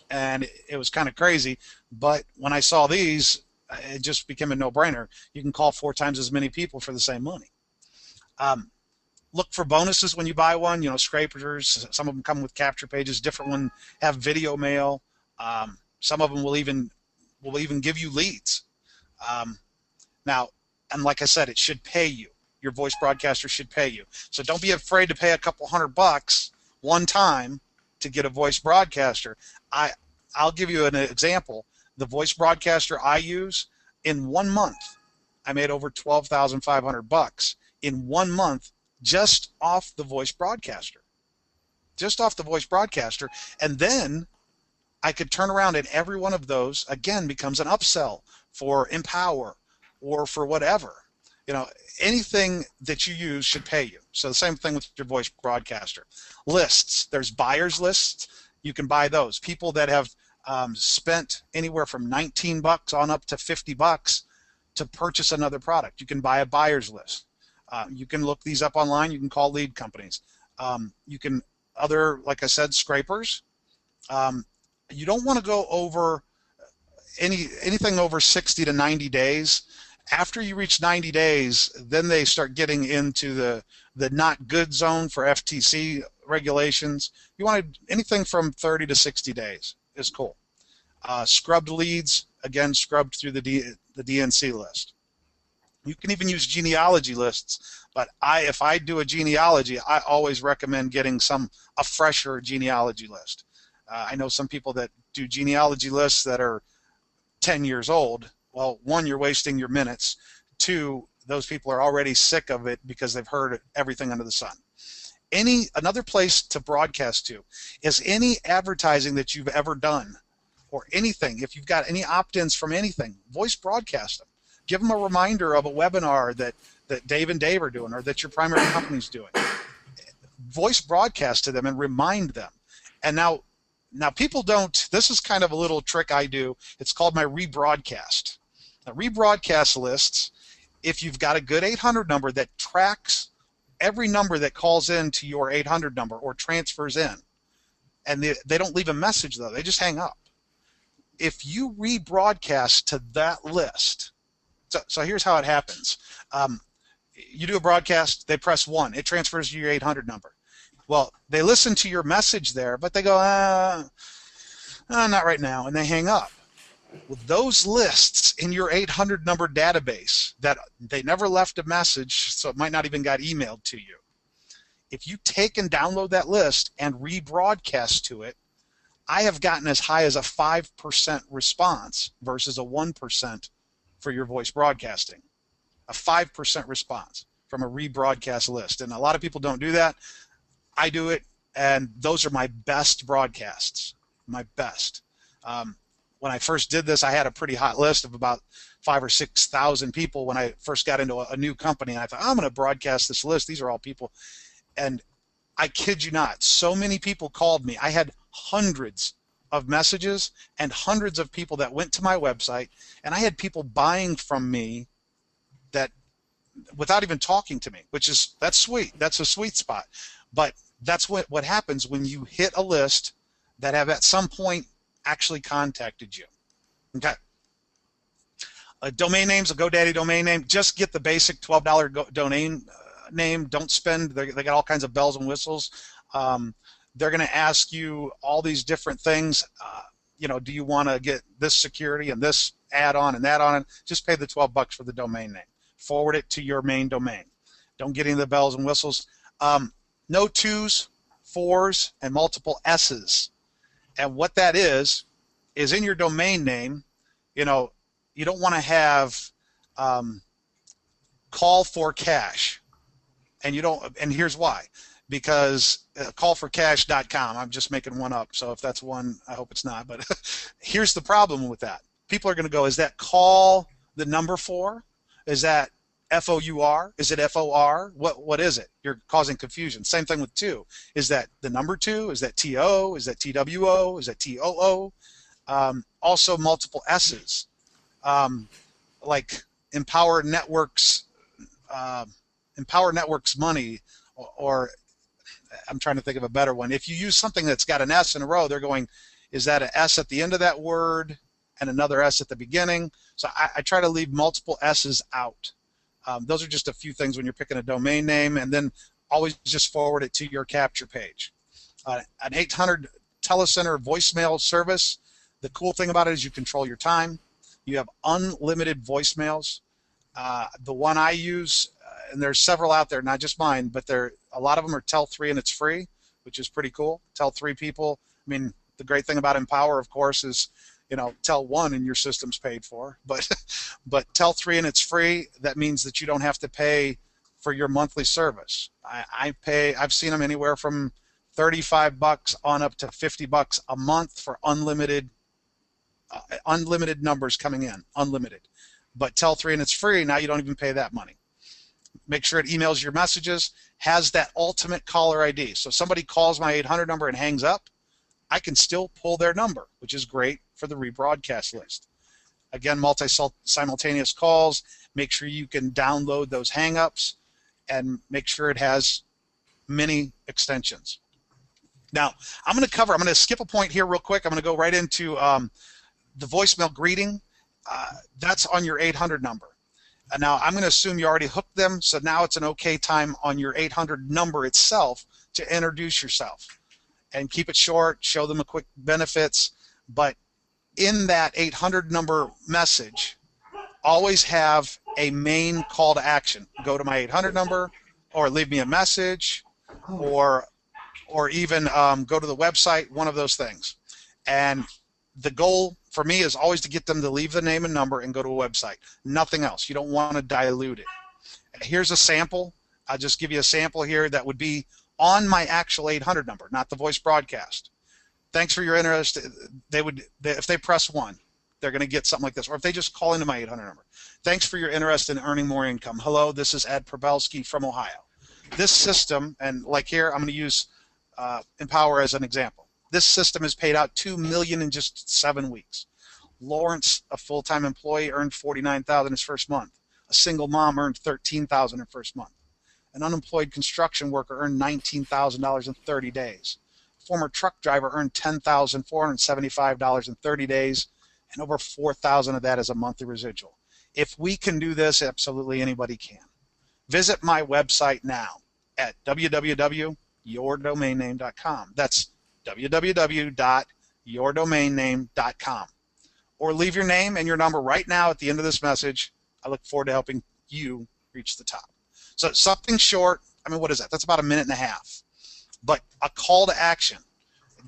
and it was kind of crazy. But when I saw these, it just became a no-brainer. You can call 4 times as many people for the same money. Look for bonuses when you buy one. Scrapers. Some of them come with capture pages. Different ones have video mail. Some of them will even give you leads. Now, and like I said, it should pay you. Your voice broadcaster should pay you. So don't be afraid to pay a couple $100 one time to get a voice broadcaster. I'll give you an example. The voice broadcaster I use, in 1 month, I made over $12,500 in 1 month just off the voice broadcaster. Just off the voice broadcaster. And then I could turn around, and every one of those, again, becomes an upsell for Empower or for whatever. Anything that you use should pay you. So the same thing with your voice broadcaster. Lists. There's buyers lists. You can buy those. People that have spent anywhere from $19 on up to $50 to purchase another product. You can buy a buyer's list. You can look these up online. You can call lead companies. You can like I said, scrapers. You don't want to go over anything over 60 to 90 days. After you reach 90 days, then they start getting into the not good zone for FTC regulations. You want anything from 30 to 60 days is cool. Scrubbed leads, again, scrubbed through the DNC list. You can even use genealogy lists, but if I do a genealogy, I always recommend getting a fresher genealogy list. I know some people that do genealogy lists that are 10 years old. Well, 1, you're wasting your minutes. 2, those people are already sick of it because they've heard everything under the sun. Another place to broadcast to is any advertising that you've ever done or anything. If you've got any opt-ins from anything, voice broadcast them. Give them a reminder of a webinar that Dave and Dave are doing, or that your primary company's doing. Voice broadcast to them and remind them. And now people don't, this is kind of a little trick I do. It's called my rebroadcast. Now, rebroadcast lists, if you've got a good 800 number that tracks every number that calls in to your 800 number or transfers in, and they don't leave a message though, they just hang up. If you rebroadcast to that list, so here's how it happens. You do a broadcast, they press 1, it transfers to your 800 number. Well, they listen to your message there, but they go, not right now, and they hang up. With those lists in your 800 number database that they never left a message, so it might not even got emailed to you. If you take and download that list and rebroadcast to it, I have gotten as high as a 5% response versus a 1% for your voice broadcasting. A 5% response from a rebroadcast list. And a lot of people don't do that. I do it, and those are my best broadcasts, my best. When I first did this, I had a pretty hot list of about 5,000 or 6,000 people when I first got into a new company, and I thought, I'm going to broadcast this list. These are all people. And I kid you not, so many people called me. I had hundreds of messages and hundreds of people that went to my website, and I had people buying from me that without even talking to me, that's sweet. That's a sweet spot. But that's what happens when you hit a list that have at some point actually contacted you. Okay. Domain names, a GoDaddy domain name, just get the basic $12 domain name. Don't spend, they got all kinds of bells and whistles. They're going to ask you all these different things. Do you want to get this security and this add-on and that on? Just pay the $12 for the domain name. Forward it to your main domain. Don't get any of the bells and whistles. No 2s, 4s, and multiple S's. And what that is in your domain name, you don't want to have call for cash. And here's why. Because callforcash.com, I'm just making one up, so if that's one, I hope it's not. But here's the problem with that. People are going to go, is that call the number 4? Is that FOUR? Is it FOR? What is it? You're causing confusion. Same thing with 2. Is that the number 2? Is that TO? Is that TWO? Is that TOO? Also multiple S's. Like Empower Networks Money, or I'm trying to think of a better one. If you use something that's got an S in a row, they're going, is that an S at the end of that word and another S at the beginning? So I try to leave multiple S's out. Those are just a few things when you're picking a domain name, and then always just forward it to your capture page. An 800 telecenter voicemail service, the cool thing about it is you control your time. You have unlimited voicemails. The one I use, and there's several out there, not just mine, but a lot of them are Tel3 and it's free, which is pretty cool. Tell 3 people. I mean, the great thing about Empower, of course, is tell 1 and your system's paid for, but tell 3 and it's free. That means that you don't have to pay for your monthly service. I've seen them anywhere from $35 on up to $50 a month for unlimited numbers coming in, unlimited. But tell 3 and it's free. Now you don't even pay that money. Make sure it emails your messages, has that ultimate caller ID. So if somebody calls my 800 number and hangs up, I can still pull their number, which is great for the rebroadcast list. Again, simultaneous calls. Make sure you can download those hangups, and make sure it has many extensions. Now, I'm going to skip a point here real quick. I'm going to go right into the voicemail greeting. That's on your 800 number. And now I'm going to assume you already hooked them, so now it's an okay time on your 800 number itself to introduce yourself. And keep it short, show them a quick benefits, but in that 800 number message, always have a main call to action. Go to my 800 number, or leave me a message, or even go to the website, one of those things. And the goal for me is always to get them to leave the name and number and go to a website. Nothing else. You don't want to dilute it. Here's a sample. I'll just give you a sample here that would be on my actual 800 number, not the voice broadcast. Thanks for your interest. If they press 1, they're going to get something like this. Or if they just call into my 800 number. Thanks for your interest in earning more income. Hello, this is Ed Probelski from Ohio. This system, and like here, I'm going to use Empower as an example. This system has paid out $2 million in just 7 weeks. Lawrence, a full-time employee, earned $49,000 his first month. A single mom earned $13,000 in her first month. An unemployed construction worker earned $19,000 in 30 days. A former truck driver earned $10,475 in 30 days, and over $4,000 of that is a monthly residual. If we can do this, absolutely anybody can. Visit my website now at www.yourdomainname.com. That's www.yourdomainname.com. Or leave your name and your number right now at the end of this message. I look forward to helping you reach the top. So something short, I mean, what is that? That's about a minute and a half. But a call to action.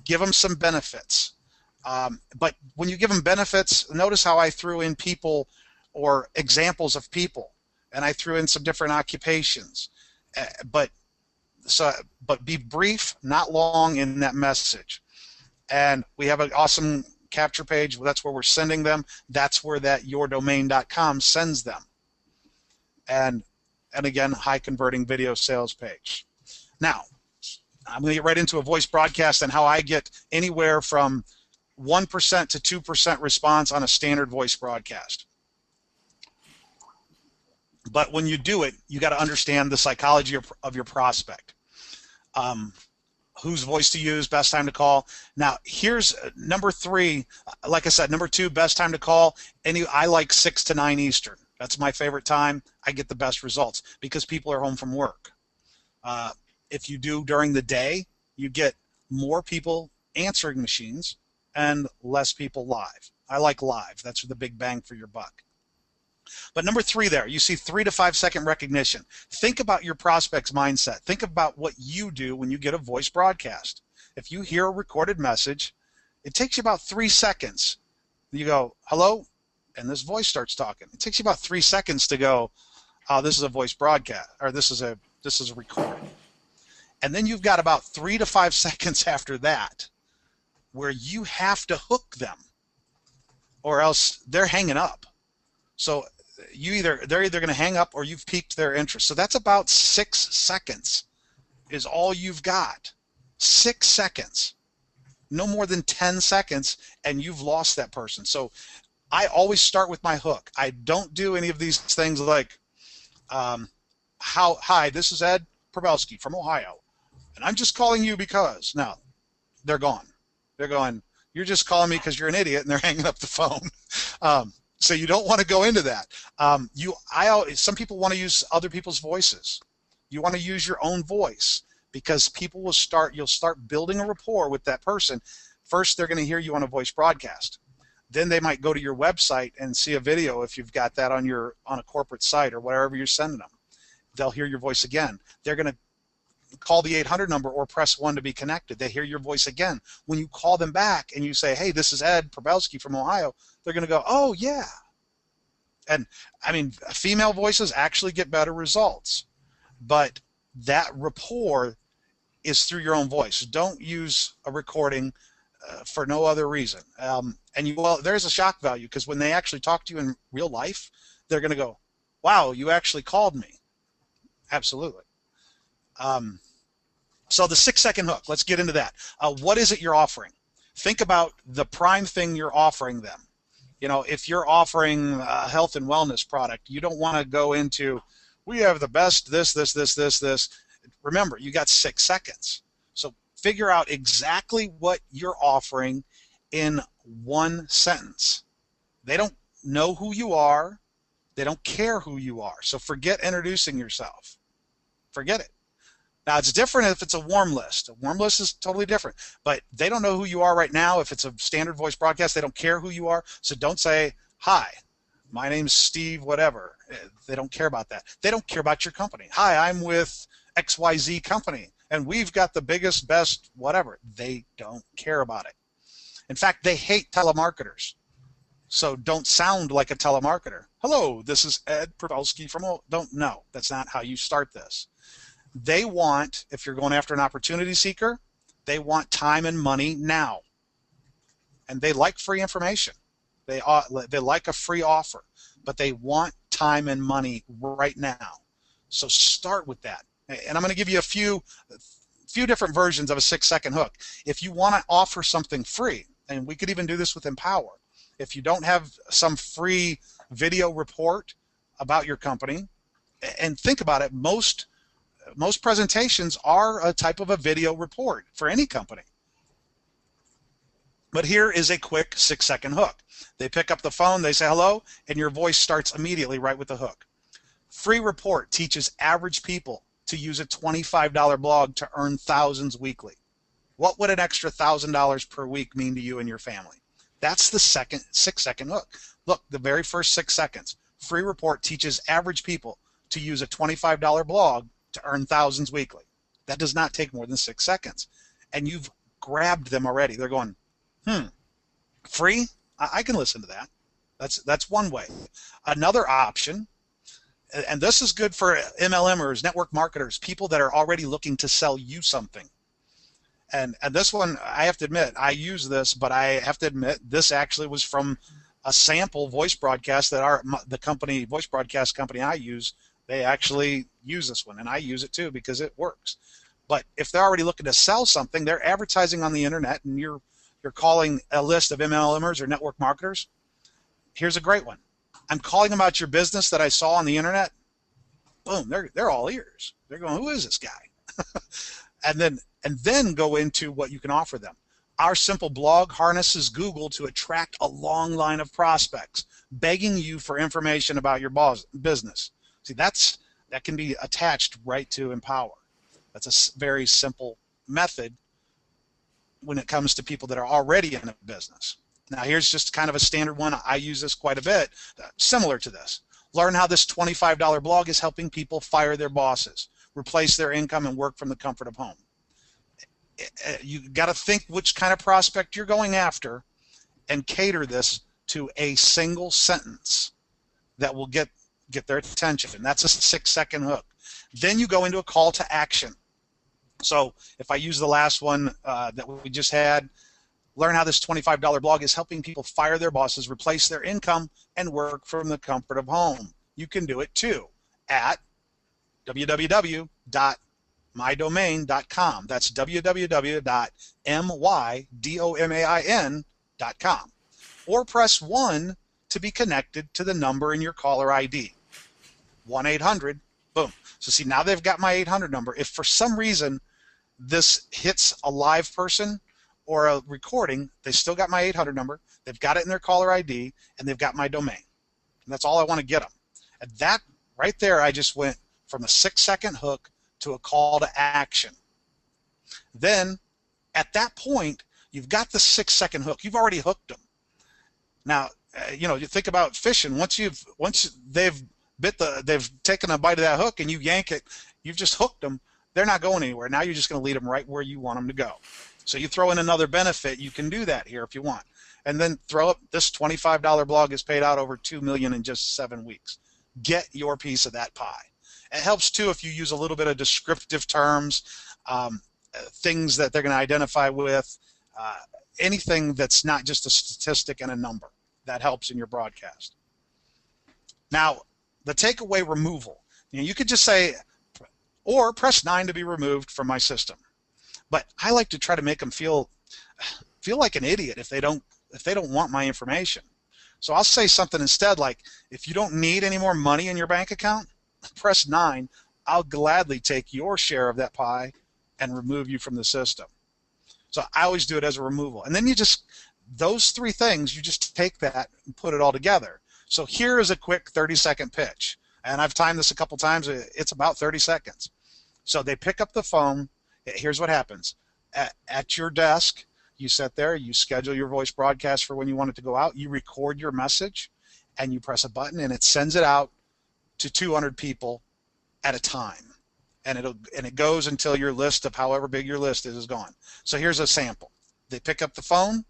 Give them some benefits. But when you give them benefits, notice how I threw in people or examples of people, and I threw in some different occupations. But be brief, not long in that message. And we have an awesome capture page. That's where we're sending them. That's where that yourdomain.com sends them. And again, high converting video sales page. Now, I'm going to get right into a voice broadcast and how I get anywhere from 1% to 2% response on a standard voice broadcast. But when you do it, you got to understand the psychology of your prospect. Whose voice to use, best time to call. Now, here's number 3. Like I said, number 2, best time to call. I like 6 to 9 Eastern. That's my favorite time. I get the best results because people are home from work. If you do during the day, you get more people answering machines and less people live. I like live. That's the big bang for your buck. But number 3 there, you see 3 to 5 second recognition. Think about your prospect's mindset. Think about what you do when you get a voice broadcast. If you hear a recorded message, it takes you about 3 seconds. You go, hello, and this voice starts talking. It takes you about 3 seconds to go, oh, this is a voice broadcast, or this is a recording. And then you've got about 3 to 5 seconds after that where you have to hook them or else they're hanging up. So they're either going to hang up or you've piqued their interest. So that's about 6 seconds is all you've got. 6 seconds. No more than 10 seconds and you've lost that person. So I always start with my hook. I don't do any of these things like, hi, this is Ed Probelski from Ohio, and I'm just calling you because. No, they're gone. They're going, you're just calling me because you're an idiot, and they're hanging up the phone. So you don't want to go into that. Some people want to use other people's voices. You want to use your own voice because people will you'll start building a rapport with that person. First, they're going to hear you on a voice broadcast. Then they might go to your website and see a video if you've got that on a corporate site or wherever you're sending them. They'll hear your voice again. They're going to call the 800 number or press 1 to be connected. They hear your voice again. When you call them back and you say, hey, this is Ed Probelski from Ohio, they're going to go, oh, yeah. And, I mean, female voices actually get better results. But that rapport is through your own voice. Don't use a recording for no other reason. There's a shock value because when they actually talk to you in real life, they're going to go, wow, you actually called me. Absolutely. So the 6 second hook, let's get into that. What is it you're offering? Think about the prime thing you're offering them. You know, if you're offering a health and wellness product, you don't want to go into, we have the best this. Remember, you got 6 seconds. So figure out exactly what you're offering in 1 sentence. They don't know who you are. They don't care who you are. So forget introducing yourself. Forget it. Now, it's different if it's a warm list. A warm list is totally different. But they don't know who you are right now. If it's a standard voice broadcast, they don't care who you are. So don't say, hi, my name's Steve, whatever. They don't care about that. They don't care about your company. Hi, I'm with XYZ company, and we've got the biggest, best, whatever. They don't care about it. In fact, they hate telemarketers. So don't sound like a telemarketer. Hello, this is Ed Probelski from... No, that's not how you start this. They want, if you're going after an opportunity seeker, they want time and money now. And they like free information. They like a free offer, but they want time and money right now. So start with that. And I'm going to give you a few different versions of a 6-second hook. If you want to offer something free, and we could even do this with Empower, if you don't have some free video report about your company, and think about it, most presentations are a type of a video report for any company. But here is a quick 6-second hook. They pick up the phone, they say hello, and your voice starts immediately right with the hook. Free report teaches average people to use a $25 blog to earn thousands weekly. What would an extra $1,000 per week mean to you and your family? That's the second 6-second hook. Look, the very first 6 seconds. Free report teaches average people to use a $25 blog to earn thousands weekly. That does not take more than 6 seconds. And you've grabbed them already. They're going, free? I can listen to that. That's one way. Another option, and this is good for MLMers, network marketers, people that are already looking to sell you something. And this one, I have to admit, I use this, but I have to admit, this actually was from a sample voice broadcast that the voice broadcast company I use, they actually use this one, and I use it too because it works. But if they're already looking to sell something, they're advertising on the internet, and you're calling a list of MLMers or network marketers. Here's a great one. I'm calling about your business that I saw on the internet. Boom, they're all ears. They're going, who is this guy? and then go into what you can offer them. Our simple blog harnesses Google to attract a long line of prospects, begging you for information about your business. See, that can be attached right to Empower. That's a very simple method when it comes to people that are already in a business. Now, here's just kind of a standard one. I use this quite a bit, similar to this. Learn how this $25 blog is helping people fire their bosses, replace their income, and work from the comfort of home. You got to think which kind of prospect you're going after and cater this to a single sentence that will get their attention. And that's a 6-second hook. Then you go into a call to action. So if I use the last one that we just had, learn how this $25 blog is helping people fire their bosses, replace their income, and work from the comfort of home. You can do it too at www.mydomain.com. That's www.mydomain.com. Or press 1 to be connected to the number in your caller ID. 1-800, boom. So see, now they've got my 800 number. If for some reason this hits a live person or a recording, they still got my 800 number, they've got it in their caller ID, and they've got my domain. And that's all I want to get them. And that right there, I just went from a 6-second hook to a call to action. Then at that point, you've got the 6-second hook. You've already hooked them. Now, you think about fishing. Once they've taken a bite of that hook and you yank it, you've just hooked them. They're not going anywhere. Now you're just going to lead them right where you want them to go. So you throw in another benefit. You can do that here if you want. And then throw up this $25 blog is paid out over $2 million in just 7 weeks. Get your piece of that pie. It helps too if you use a little bit of descriptive terms, things that they're going to identify with, anything that's not just a statistic and a number. That helps in your broadcast. Now, the takeaway removal. You could just say, or press 9 to be removed from my system. But I like to try to make them feel like an idiot if they don't want my information. So I'll say something instead like, if you don't need any more money in your bank account, press 9. I'll gladly take your share of that pie and remove you from the system. So I always do it as a removal. And then those 3 things, you just take that and put it all together. So here is a quick 30-second pitch. And I've timed this a couple times. It's about 30 seconds. So they pick up the phone. Here's what happens. At your desk, you sit there, you schedule your voice broadcast for when you want it to go out, you record your message, and you press a button, and it sends it out to 200 people at a time. And it goes until your list of however big your list is gone. So here's a sample. They pick up the phone,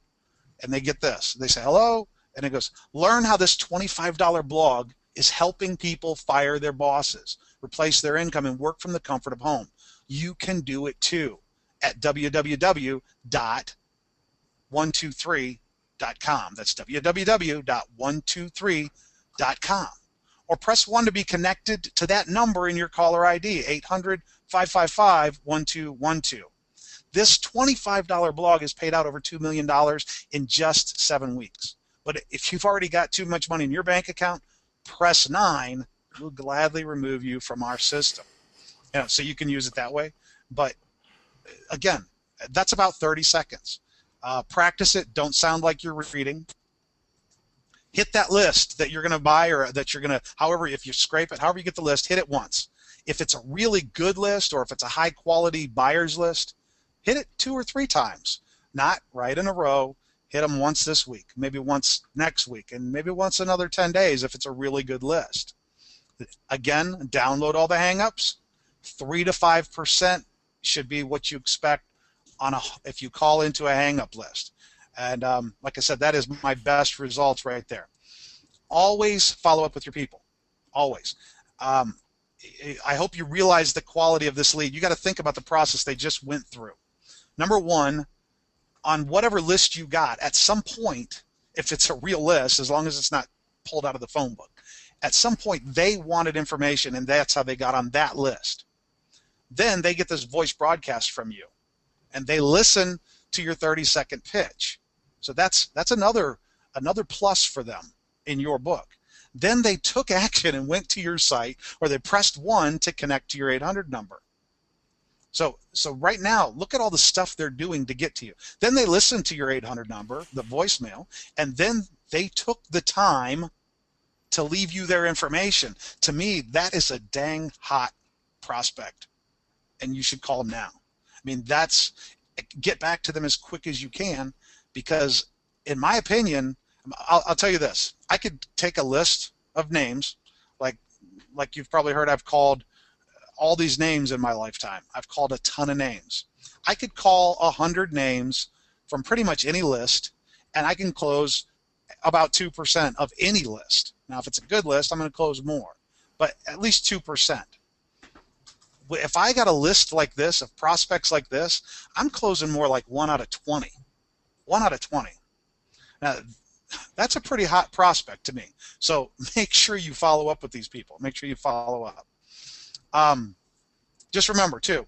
and they get this. They say, hello, and it goes, learn how this $25 blog is helping people fire their bosses, replace their income, and work from the comfort of home. You can do it too at www.123 123.com. That's www.123.com. Or press 1 to be connected to that number in your caller ID, 800-555-1212. This $25 blog has paid out over $2 million in just 7 weeks. But if you've already got too much money in your bank account, press 9. We'll gladly remove you from our system. So you can use it that way. But again, that's about 30 seconds. Practice it. Don't sound like you're reading. Hit that list that you're going to buy, or that you're going to, however, if you scrape it, however you get the list, hit it once. If it's a really good list, or if it's a high quality buyer's list, hit it 2 or 3 times. Not right in a row. Hit them once this week, maybe once next week, and maybe once another 10 days if it's a really good list. Again, download all the hang-ups. 3 to 5% should be what you expect if you call into a hang-up list. And like I said, that is my best results right there. Always follow up with your people. Always. I hope you realize the quality of this lead. You got to think about the process they just went through. Number one, on whatever list you got, at some point, if it's a real list, as long as it's not pulled out of the phone book, at some point they wanted information, and that's how they got on that list. Then they get this voice broadcast from you, and they listen to your 30-second pitch. So that's another plus for them in your book. Then they took action and went to your site, or they pressed 1 to connect to your 800 number. So right now, look at all the stuff they're doing to get to you. Then they listened to your 800 number, the voicemail, and then they took the time to leave you their information. To me, that is a dang hot prospect, and you should call them now. I mean, get back to them as quick as you can, because in my opinion, I'll tell you this, I could take a list of names, like you've probably heard I've called all these names in my lifetime. I've called a ton of names. I could call 100 names from pretty much any list, and I can close about 2% of any list. Now, if it's a good list, I'm going to close more, but at least 2%. If I got a list like this, of prospects like this, I'm closing more like 1 out of 20. 1 out of 20. Now, that's a pretty hot prospect to me. So make sure you follow up with these people. Make sure you follow up. Just remember too,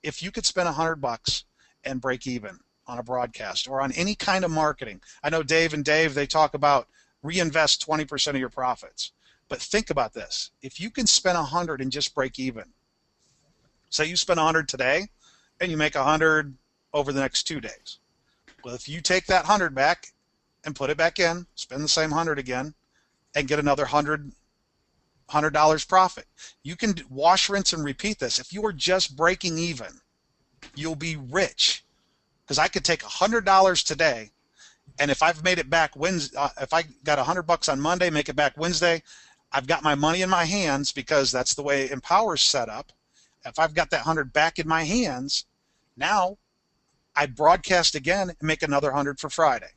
if you could spend $100 and break even on a broadcast or on any kind of marketing. I know Dave, they talk about reinvest 20% of your profits. But think about this. If you can spend 100 and just break even, say you spend 100 today and you make 100 over the next 2 days. Well, if you take that 100 back and put it back in, spend the same 100 again, and get another $100 profit. You can wash, rinse, and repeat this. If you are just breaking even, you'll be rich. Because I could take $100 today, and if I've made it back Wednesday, if I got $100 on Monday, make it back Wednesday, I've got my money in my hands, because that's the way Empower's set up. If I've got that 100 back in my hands, now I broadcast again and make another 100 for Friday,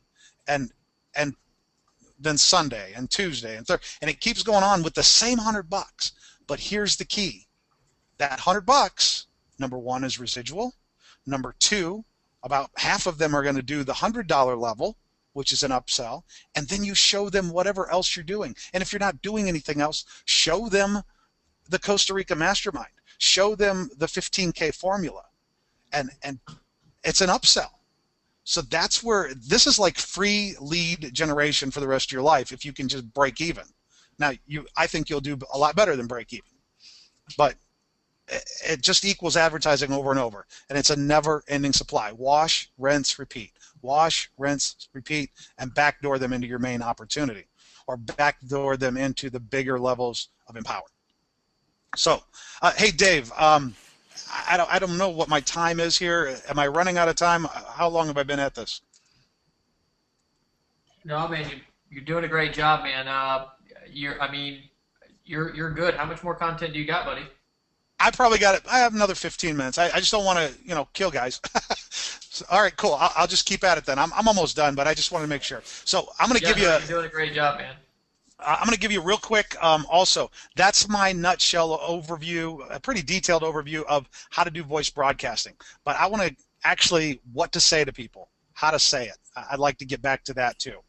and then Sunday and Tuesday and Thursday, and it keeps going on with the same $100. But here's the key: that $100, number one, is residual. Number two, about half of them are going to do the $100 level, which is an upsell, and then you show them whatever else you're doing. And if you're not doing anything else, show them the Costa Rica Mastermind. Show them the 15K formula, and it's an upsell. So that's where this is like free lead generation for the rest of your life if you can just break even. Now, I think you'll do a lot better than break even, but it just equals advertising over and over, and it's a never-ending supply. Wash, rinse, repeat. Wash, rinse, repeat, and backdoor them into your main opportunity, or backdoor them into the bigger levels of Empower. So, hey, Dave, I don't know what my time is here. Am I running out of time? How long have I been at this? No, man, you're doing a great job, man. You're good. How much more content do you got, buddy? I probably got it. I have another 15 minutes. I just don't want to, kill guys. So, all right, cool. I'll just keep at it then. I'm almost done, but I just want to make sure. So I'm going to give you you're doing a great job, man. I'm going to give you a real quick, also, that's my nutshell overview, a pretty detailed overview of how to do voice broadcasting. But I want to actually, what to say to people, how to say it. I'd like to get back to that too,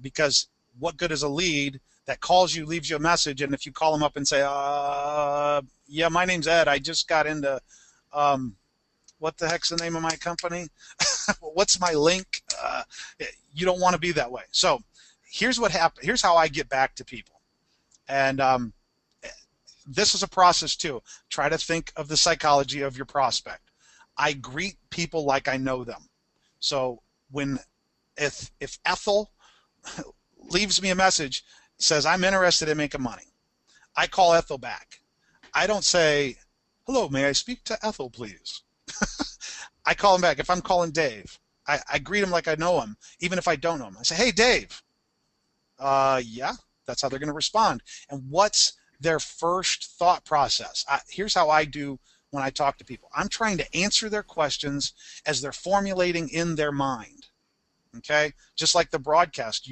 because what good is a lead that calls you, leaves you a message, and if you call them up and say, yeah, my name's Ed, I just got into, what the heck's the name of my company? What's my link? You don't want to be that way. So here's what happened. Here's how I get back to people. And this is a process too. Try to think of the psychology of your prospect. I greet people like I know them. So if Ethel leaves me a message, says I'm interested in making money, I call Ethel back. I don't say, hello, may I speak to Ethel, please? I call him back. If I'm calling Dave, I greet him like I know him, even if I don't know him. I say, hey, Dave. Yeah, that's how they're going to respond. And what's their first thought process? Here's how I do when I talk to people. I'm trying to answer their questions as they're formulating in their mind. Okay? Just like the broadcast.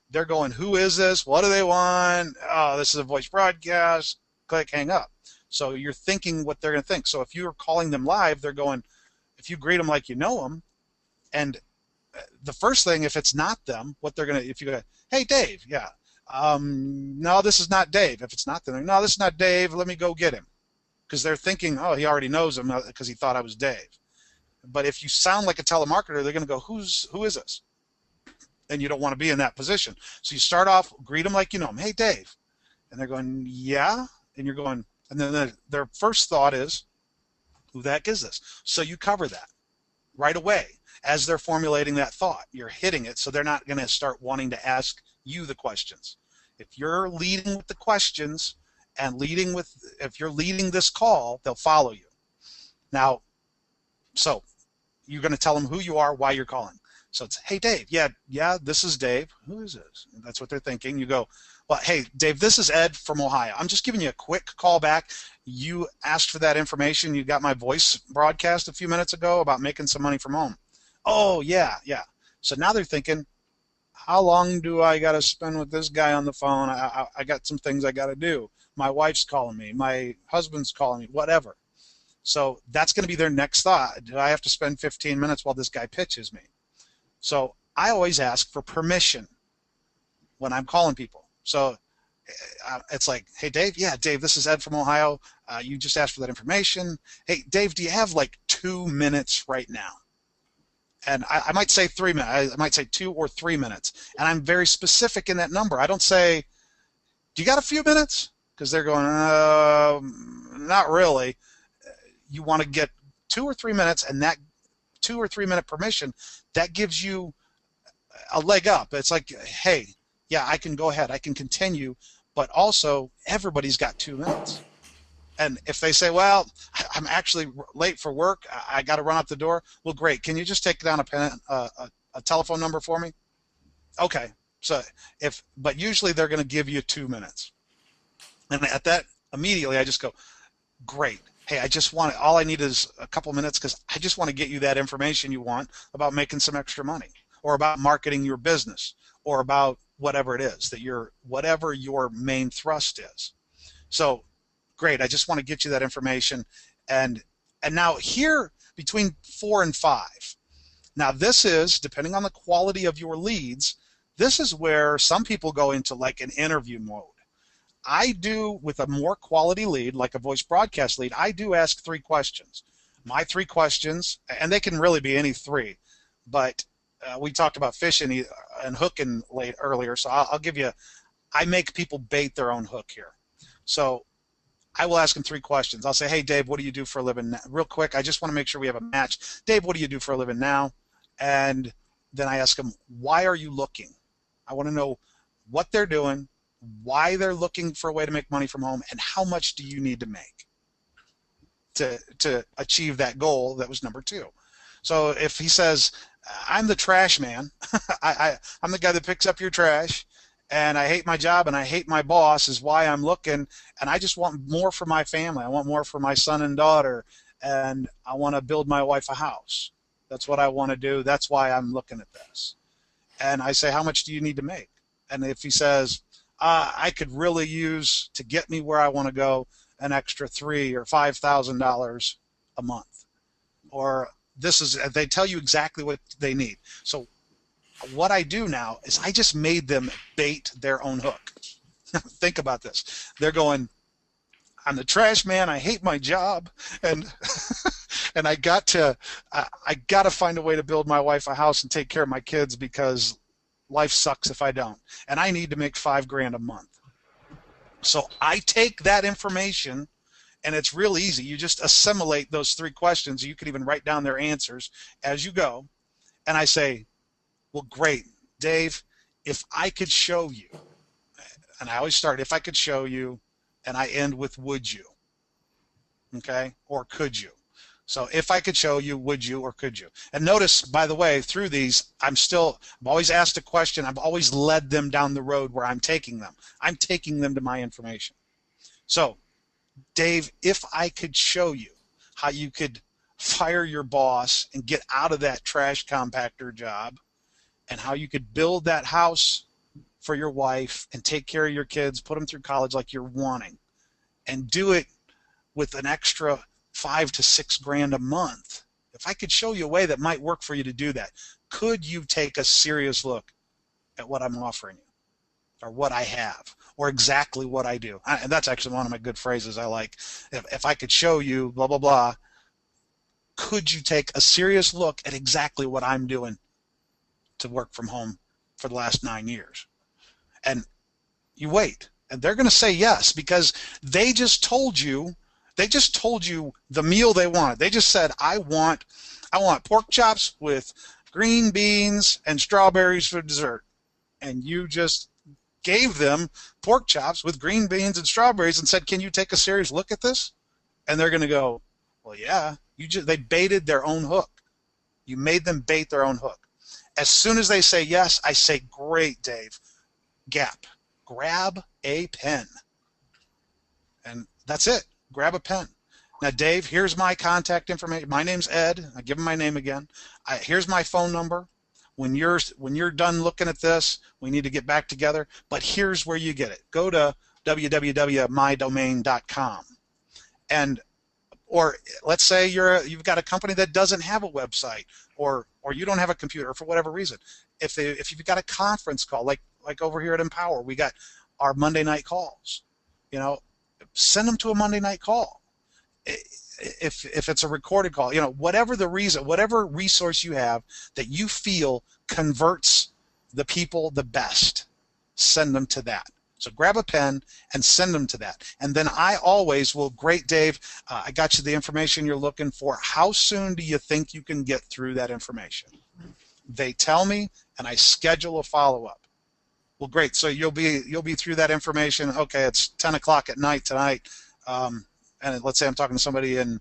They're going, who is this? What do they want? Oh, this is a voice broadcast. Click, hang up. So you're thinking what they're going to think. So if you're calling them live, they're going, if you greet them like you know them, and the first thing, if it's not them, what they're going to, if you go, hey, Dave, yeah. No, this is not Dave. If it's not them, no, this is not Dave. Let me go get him. Because they're thinking, oh, he already knows him because he thought I was Dave. But if you sound like a telemarketer, they're going to go, who is this? And you don't want to be in that position. So you start off, greet them like you know them. Hey, Dave. And they're going, yeah. And you're going, and then their first thought is, who the heck is this? So you cover that right away as they're formulating that thought. You're hitting it, so they're not going to start wanting to ask you the questions. If you're leading with the questions and if you're leading this call, they'll follow you. Now, so you're going to tell them who you are, why you're calling. So it's, hey, Dave, yeah, this is Dave. Who is this? And that's what they're thinking. You go, well, hey, Dave, this is Ed from Ohio. I'm just giving you a quick call back. You asked for that information. You got my voice broadcast a few minutes ago about making some money from home. Oh, yeah. So now they're thinking, how long do I got to spend with this guy on the phone? I got some things I got to do. My wife's calling me. My husband's calling me, whatever. So that's going to be their next thought. Did I have to spend 15 minutes while this guy pitches me? So I always ask for permission when I'm calling people. So it's like, hey, Dave, yeah, Dave, this is Ed from Ohio. You just asked for that information. Hey, Dave, do you have like 2 minutes right now? And I might say 3 minutes. I might say 2 or 3 minutes. And I'm very specific in that number. I don't say, do you got a few minutes? Because they're going, not really. You want to get 2 or 3 minutes, and that 2 or 3 minute permission, that gives you a leg up. It's like, hey, yeah, I can go ahead. I can continue. But also, everybody's got 2 minutes. And if they say, well, I'm actually late for work, I got to run out the door, well, great. Can you just take down a telephone number for me? Okay. So but usually they're going to give you 2 minutes. And at that, immediately I just go, great. Hey, all I need is a couple minutes because I just want to get you that information you want about making some extra money, or about marketing your business, or about whatever it is whatever your main thrust is. So great, I just want to get you that information. And now here, between 4 and 5, now this is, depending on the quality of your leads, this is where some people go into like an interview mode. I do, with a more quality lead, like a voice broadcast lead, I do ask 3 questions. My 3 questions, and they can really be any 3, but we talked about fishing and hooking earlier, so I'll give you, I make people bait their own hook here. So I will ask them 3 questions. I'll say, hey, Dave, what do you do for a living now? Real quick, I just want to make sure we have a match. Dave, what do you do for a living now? And then I ask them, why are you looking? I want to know what they're doing, why they're looking for a way to make money from home, and how much do you need to make to achieve that goal that was number 2. So if he says, I'm the trash man, I'm the guy that picks up your trash, and I hate my job and I hate my boss is why I'm looking, and I just want more for my family. I want more for my son and daughter, and I want to build my wife a house. That's what I want to do. That's why I'm looking at this. And I say, how much do you need to make? And if he says, I could really use, to get me where I want to go, an extra $3,000 or $5,000 a month, or they tell you exactly what they need. So what I do now is I just made them bait their own hook. Think about this. They're going, I'm the trash man. I hate my job, and and I got to find a way to build my wife a house and take care of my kids because life sucks if I don't, and I need to make $5,000 a month. So I take that information, and it's real easy. You just assimilate those 3 questions. You can even write down their answers as you go, and I say, well, great, Dave, if I could show you, and I always start, if I could show you, and I end with would you, okay, or could you. So if I could show you, would you or could you? And notice, by the way, through these, I'm always asked a question. I've always led them down the road where I'm taking them. I'm taking them to my information. So, Dave, if I could show you how you could fire your boss and get out of that trash compactor job, and how you could build that house for your wife and take care of your kids, put them through college like you're wanting, and do it with an extra $5,000 to $6,000 a month. If I could show you a way that might work for you to do that, could you take a serious look at what I'm offering you, or what I have, or exactly what I do? And that's actually one of my good phrases I like. If I could show you blah, blah, blah, could you take a serious look at exactly what I'm doing to work from home for the last 9 years? And you wait, and they're going to say yes, because they just told you the meal they wanted. They just said, I want pork chops with green beans and strawberries for dessert. And you just gave them pork chops with green beans and strawberries and said, can you take a serious look at this? And they're going to go, well, yeah. They baited their own hook. You made them bait their own hook. As soon as they say yes, I say, great, Dave. Gap. Grab a pen. And that's it. Grab a pen. Now, Dave, here's my contact information. My name's Ed. I give him my name again. Here's my phone number. When you're done looking at this, we need to get back together. But here's where you get it. Go to www.mydomain.com. Or let's say you've got a company that doesn't have a website, or you don't have a computer for whatever reason. If you've got a conference call, like over here at Empower, we got our Monday night calls. Send them to a Monday night call. If it's a recorded call, whatever the reason, whatever resource you have that you feel converts the people the best, send them to that. So grab a pen and send them to that. And then I always will, great, Dave, I got you the information you're looking for. How soon do you think you can get through that information? They tell me, and I schedule a follow-up. Well, great. So you'll be through that information. Okay, it's 10 o'clock at night tonight, and let's say I'm talking to somebody in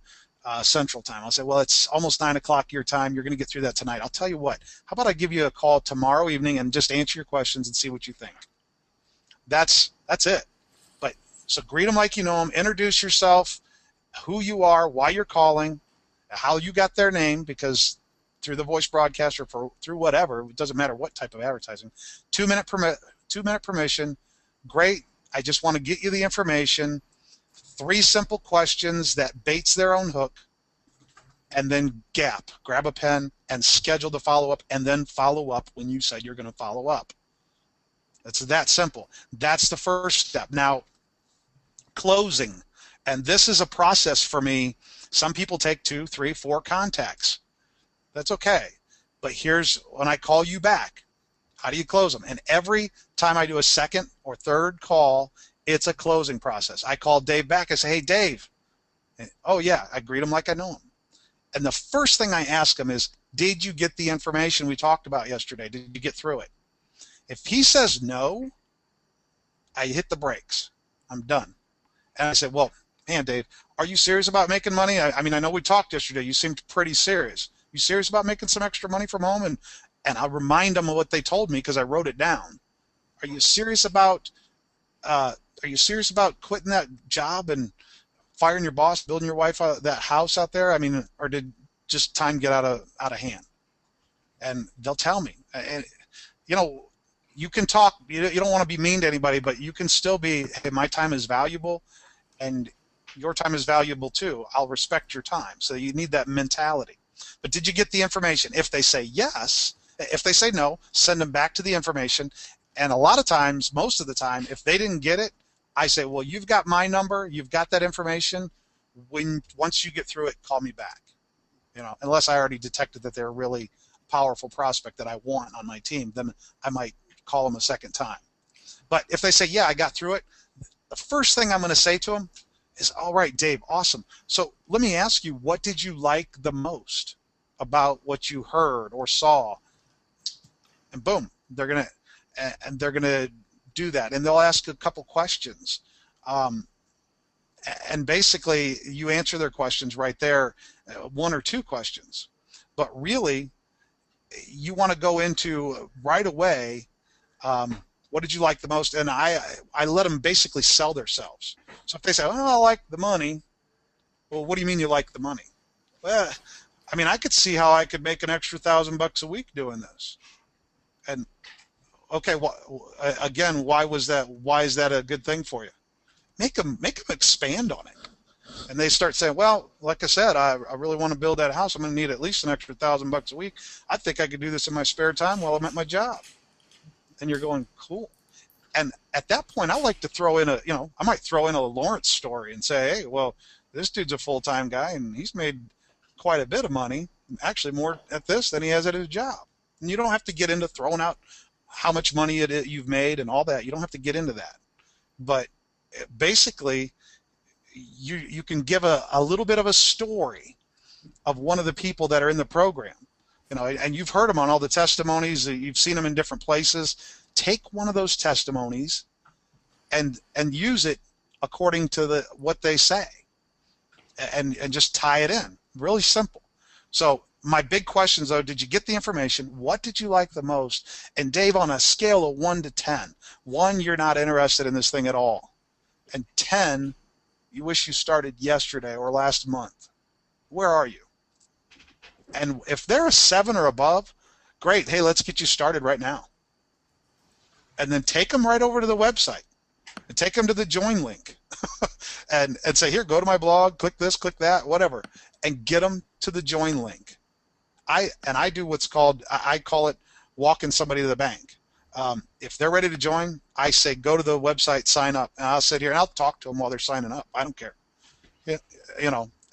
Central Time. I'll say, well, it's almost 9 o'clock your time. You're going to get through that tonight. I'll tell you what. How about I give you a call tomorrow evening and just answer your questions and see what you think? That's it. But so greet them like you know them. Introduce yourself, who you are, why you're calling, how you got their name, because through the voice broadcast or through whatever, it doesn't matter what type of advertising. 2-minute permission. Great. I just want to get you the information. 3 simple questions that baits their own hook, and then gap. Grab a pen and schedule the follow-up, and then follow up when you said you're going to follow up. It's that simple. That's the first step. Now, closing. And this is a process for me. Some people take 2, 3, 4 contacts. That's okay. But here's when I call you back. How do you close them? And every time I do a second or third call, it's a closing process. I call Dave back. I say, hey, Dave. Oh, yeah. I greet him like I know him. And the first thing I ask him is, did you get the information we talked about yesterday? Did you get through it? If he says no, I hit the brakes. I'm done. And I said, well, man, Dave, are you serious about making money? I mean, I know we talked yesterday. You seemed pretty serious. You serious about making some extra money from home? And I'll remind them of what they told me because I wrote it down. Are you serious about quitting that job and firing your boss, building your wife that house out there? I mean, or did just time get out of hand? And they'll tell me. And you can talk. You don't want to be mean to anybody, but you can still be, hey, my time is valuable, and your time is valuable too. I'll respect your time. So you need that mentality. But did you get the information? If they say yes, if they say no, send them back to the information. And a lot of times, most of the time, if they didn't get it, I say, well, you've got my number, you've got that information. Once you get through it, call me back. Unless I already detected that they're a really powerful prospect that I want on my team, then I might call them a second time. But if they say, yeah, I got through it, the first thing I'm going to say to them is, all right, Dave, awesome. So let me ask you, what did you like the most about what you heard or saw? And boom, they're going to do that. And they'll ask a couple questions. And basically, you answer their questions right there, one or two questions. But really, you want to go into right away, what did you like the most? And I let them basically sell themselves. So if they say, oh, I like the money, well, what do you mean you like the money? Well, I mean, I could see how I could make an extra $1,000 a week doing this. And okay, again, why is that a good thing for you? Make them expand on it. And they start saying, well, like I said, I really want to build that house. I'm going to need at least an extra $1,000 a week. I think I could do this in my spare time while I'm at my job. And you're going, cool. And at that point, I like to throw in I might throw in a Lawrence story and say, hey, well, this dude's a full-time guy and he's made quite a bit of money, actually more at this than he has at his job. And you don't have to get into throwing out how much money you've made and all that. You don't have to get into that. But basically, you can give a little bit of a story of one of the people that are in the program. And you've heard them on all the testimonies. You've seen them in different places. Take one of those testimonies and use it according to what they say, and just tie it in. Really simple. So my big questions, though, did you get the information? What did you like the most? And Dave, on a scale of 1 to 10, 1, you're not interested in this thing at all, and 10, you wish you started yesterday or last month. Where are you? And if they're a 7 or above, great. Hey, let's get you started right now. And then take them right over to the website and take them to the join link and say, here, go to my blog, click this, click that, whatever, and get them to the join link. I do what's called, I call it walking somebody to the bank. If they're ready to join, I say, go to the website, sign up, and I'll sit here and I'll talk to them while they're signing up. I don't care.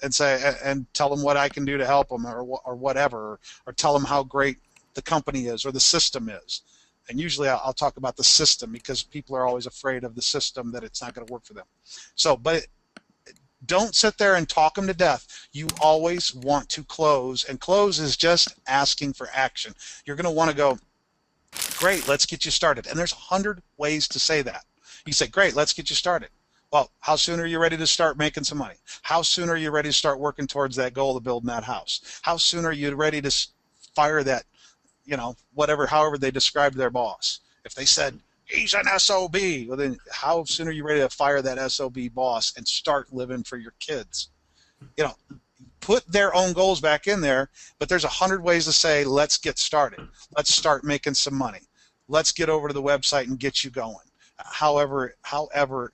And say, and tell them what I can do to help them or whatever, or tell them how great the company is or the system is. And usually I'll talk about the system because people are always afraid of the system, that it's not going to work for them. So, but don't sit there and talk them to death. You always want to close, and close is just asking for action. You're going to want to go, great, let's get you started. And there's 100 ways to say that. You say, great, let's get you started. Well, how soon are you ready to start making some money? How soon are you ready to start working towards that goal of building that house? How soon are you ready to fire that, however they described their boss? If they said, he's an SOB, well then how soon are you ready to fire that SOB boss and start living for your kids? Put their own goals back in there, but there's 100 ways to say, let's get started. Let's start making some money. Let's get over to the website and get you going. However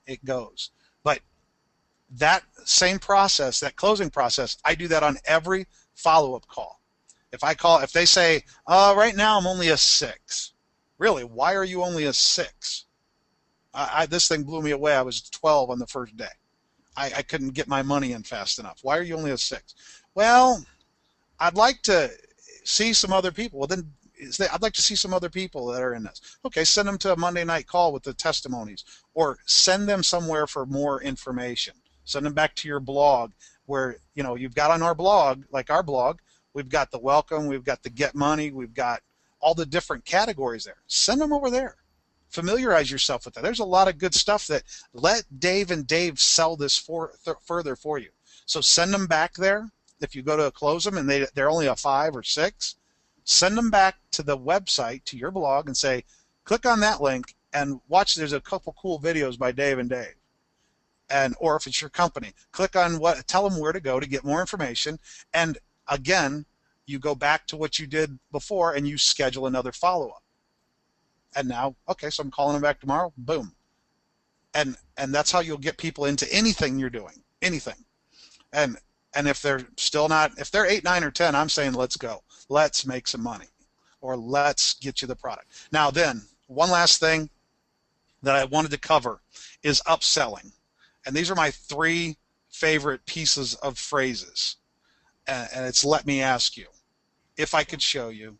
it goes. But that same process, that closing process, I do that on every follow-up call. If they say, right now I'm only a 6. Really, why are you only a 6? This thing blew me away. I was 12 on the first day. I couldn't get my money in fast enough. Why are you only a 6? Well, I'd like to see some other people. Well, then I'd like to see some other people that are in this. Okay, send them to a Monday night call with the testimonies, or send them somewhere for more information. Send them back to your blog where, you've got on our blog, like our blog, we've got the welcome, we've got the get money, we've got all the different categories there. Send them over there. Familiarize yourself with that. There's a lot of good stuff that let Dave and Dave sell this further for you. So send them back there. If you go to close them and they're only a 5 or 6, send them back to the website, to your blog, and say, click on that link and watch. There's a couple cool videos by Dave and Dave. Or if it's your company, click on tell them where to go to get more information. And again, you go back to what you did before and you schedule another follow-up. And now, okay, so I'm calling them back tomorrow. Boom. And that's how you'll get people into anything you're doing, anything. And And if they're still not, if they're 8, 9, or 10, I'm saying let's go. Let's make some money, or let's get you the product. Now then, one last thing that I wanted to cover is upselling. And these are my 3 favorite pieces of phrases. And it's let me ask you, if I could show you,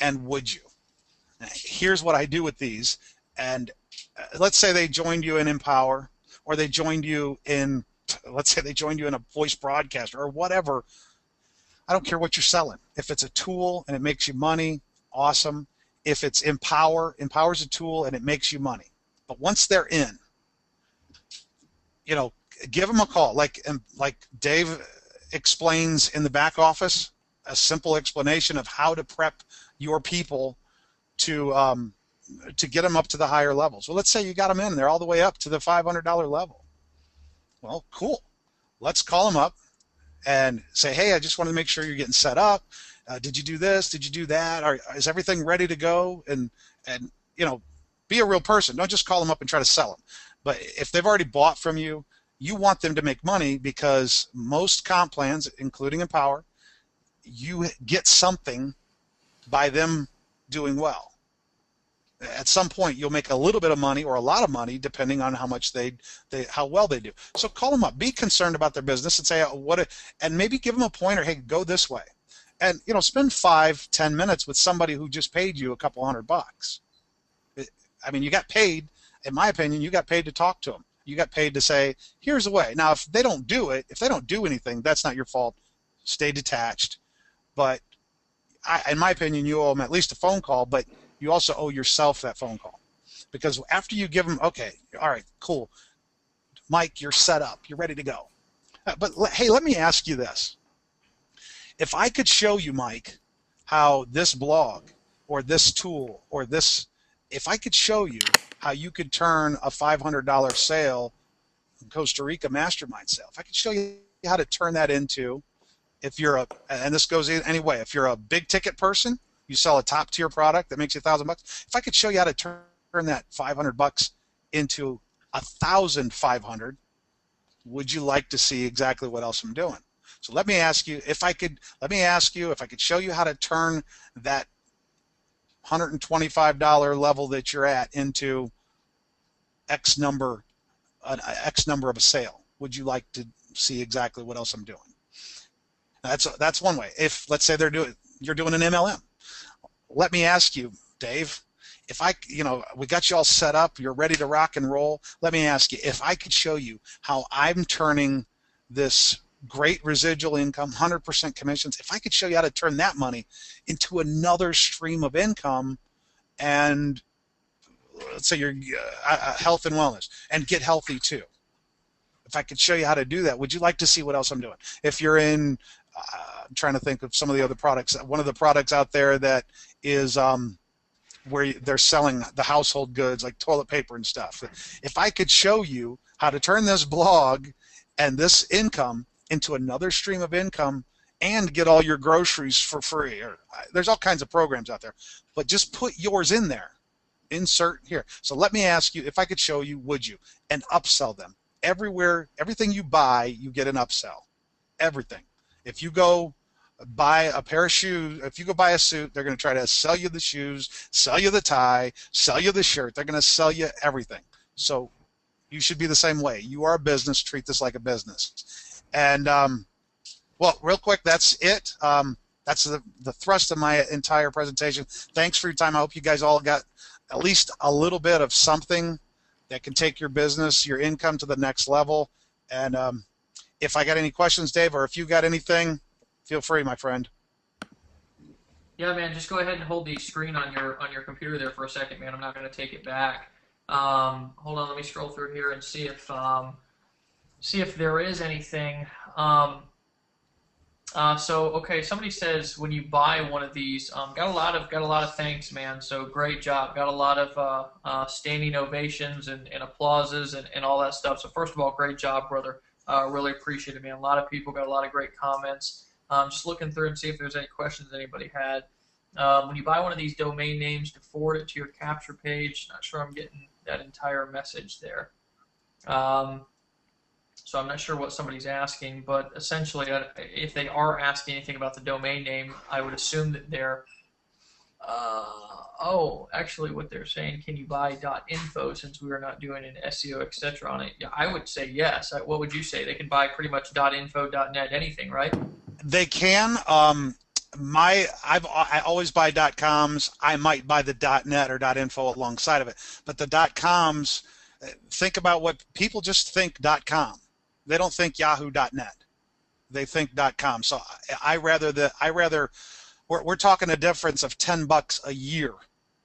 and would you? Now, here's what I do with these. And let's say they joined you in Empower, or they joined you in, let's say they joined you in a voice broadcaster or whatever. I don't care what you're selling. If it's a tool and it makes you money, awesome. If it's Empower's a tool and it makes you money. But once they're in, give them a call. Like Dave explains in the back office, a simple explanation of how to prep your people to get them up to the higher levels. Well, let's say you got them in, they're all the way up to the $500 level. Well, cool. Let's call them up and say, hey, I just wanted to make sure you're getting set up. Did you do this? Did you do that? Is everything ready to go? And be a real person. Don't just call them up and try to sell them. But if they've already bought from you, you want them to make money, because most comp plans, including Empower, you get something by them doing well. At some point, you'll make a little bit of money or a lot of money, depending on how much how well they do. So call them up. Be concerned about their business and say and maybe give them a pointer. Hey, go this way, and spend 5-10 minutes with somebody who just paid you a couple $100. I mean, you got paid. In my opinion, you got paid to talk to them. You got paid to say, here's the way. Now, if they don't do it, if they don't do anything, that's not your fault. Stay detached. But in my opinion, you owe them at least a phone call, but you also owe yourself that phone call. Because after you give them, okay, all right, cool. Mike, you're set up. You're ready to go. But hey, let me ask you this. If I could show you, Mike, how this blog or this tool or this, if I could show you how you could turn a $500 sale, Costa Rica mastermind sale, if I could show you how to turn that into, if you're and this goes any way, if you're a big ticket person, you sell a top tier product that makes you $1,000. If I could show you how to turn that $500 into 1,500, would you like to see exactly what else I'm doing? So let me ask you, if I could show you how to turn that $125 level that you're at into X number of a sale, would you like to see exactly what else I'm doing? That's one way. If, let's say you're doing an MLM, let me ask you, Dave, if we got you all set up, you're ready to rock and roll. Let me ask you, if I could show you how I'm turning this great residual income, 100% commissions, if I could show you how to turn that money into another stream of income, and let's say you're health and wellness, and get healthy too. If I could show you how to do that, would you like to see what else I'm doing? If you're in, I'm trying to think of some of the other products. One of the products out there that is where they're selling the household goods like toilet paper and stuff. If I could show you how to turn this blog and this income into another stream of income and get all your groceries for free, there's all kinds of programs out there, but just put yours in there. Insert here. So let me ask you, if I could show you, would you? And upsell them. Everywhere, everything you buy, you get an upsell. Everything. If you go buy a pair of shoes, if you go buy a suit, they're going to try to sell you the shoes, sell you the tie, sell you the shirt. They're going to sell you everything. So you should be the same way. You are a business. Treat this like a business. And, well, real quick, that's it. That's the thrust of my entire presentation. Thanks for your time. I hope you guys all got at least a little bit of something that can take your business, your income to the next level. And if I got any questions, Dave, or if you got anything, feel free, my friend. Yeah, man, just go ahead and hold the screen on your computer there for a second, man. I'm not going to take it back. Hold on, let me scroll through here and see if there is anything. So okay, somebody says when you buy one of these, got a lot of thanks, man. So great job, got a lot of standing ovations and applauses and all that stuff. So first of all, great job, brother. Really appreciate it, man. A lot of people got a lot of great comments. Just looking through and see if there's any questions anybody had. When you buy one of these domain names, to forward it to your capture page. Not sure I'm getting that entire message there. So I'm not sure what somebody's asking, but essentially, if they are asking anything about the domain name, I would assume that they're oh, actually, what they're saying, can you buy .info since we are not doing an SEO, etc. on it? Yeah, I would say yes. What would you say? They can buy pretty much .info, .net, anything, right? They can. I always buy .coms. I might buy the .net or .info alongside of it, but the .coms. Think about what people just think .com. They don't think Yahoo.net. They think .com. So I rather we're talking a difference of $10 a year.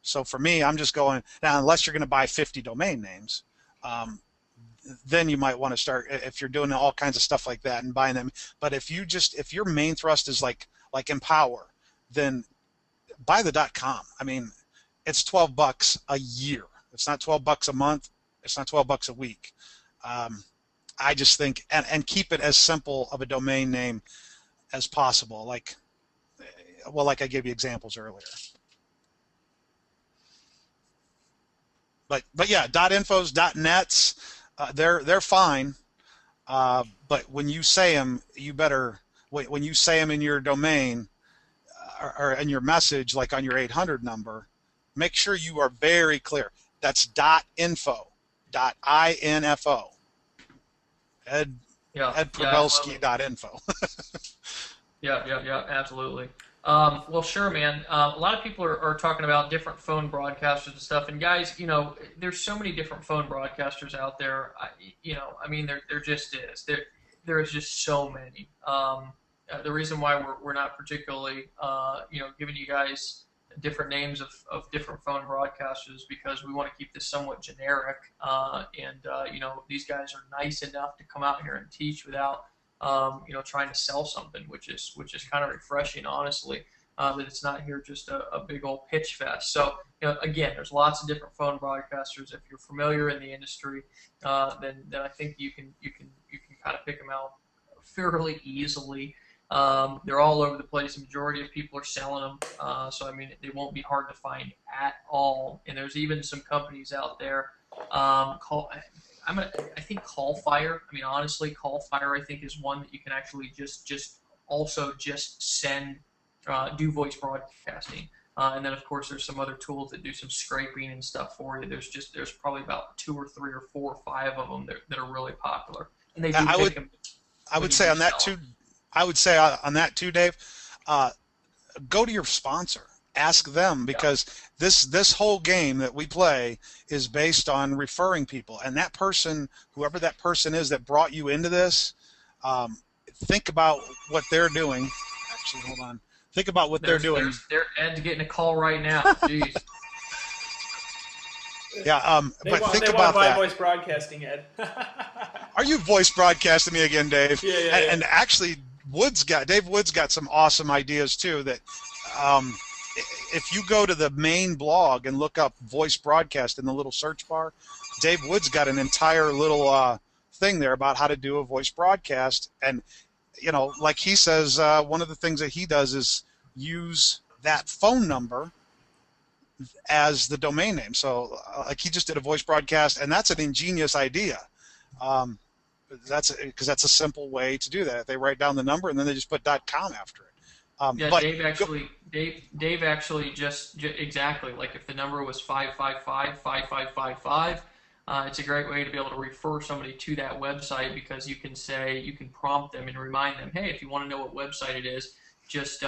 So for me, I'm just going now. Unless you're going to buy 50 domain names, then you might want to start if you're doing all kinds of stuff like that and buying them. But if your main thrust is like Empower, then buy the .com. I mean, it's $12 a year. It's not $12 a month. It's not $12 a week. I just think and keep it as simple of a domain name as possible. Like I gave you examples earlier. But yeah, .infos, .nets, they're fine. But when you say them, you better when you say them in your domain or in your message, like on your 800 number, make sure you are very clear. That's .info, .info. Ed Probelski .info. Yeah, absolutely. Well, sure, man. A lot of people are talking about different phone broadcasters and stuff. And guys, there's so many different phone broadcasters out there. I mean, there just is. There is just so many. The reason why we're not particularly, giving you guys different names of different phone broadcasters is because we want to keep this somewhat generic. These guys are nice enough to come out here and teach without trying to sell something, which is kind of refreshing, honestly, that it's not here just a big old pitch fest. So, again, there's lots of different phone broadcasters. If you're familiar in the industry, then I think you can kind of pick them out fairly easily. They're all over the place. The majority of people are selling them, so I mean, they won't be hard to find at all. And there's even some companies out there I think CallFire. I mean, honestly, CallFire I think is one that you can actually just send do voice broadcasting. And then of course there's some other tools that do some scraping and stuff for you. There's probably about 2 or 3 or 4 or 5 of them that are really popular. And they do I would say on that too. I would say on that too, Dave. Go to your sponsor. Ask them, because this whole game that we play is based on referring people, and that person, whoever that person is that brought you into this, think about what they're doing. Actually, hold on. Think about what they're doing. Ed's getting a call right now. Jeez. Yeah, but think about that. Voice broadcasting, Ed. Are you voice broadcasting me again, Dave? Yeah. And actually, Dave Wood's got some awesome ideas too. That if you go to the main blog and look up voice broadcast in the little search bar, Dave Wood's got an entire little thing there about how to do a voice broadcast. And like he says, one of the things that he does is use that phone number as the domain name. So like he just did a voice broadcast, and that's an ingenious idea. That's because that's a simple way to do that. They write down the number and then they just put .com after it. Dave actually just exactly, like if the number was 555-5555, it's a great way to be able to refer somebody to that website, because you can prompt them and remind them, hey, if you want to know what website it is, just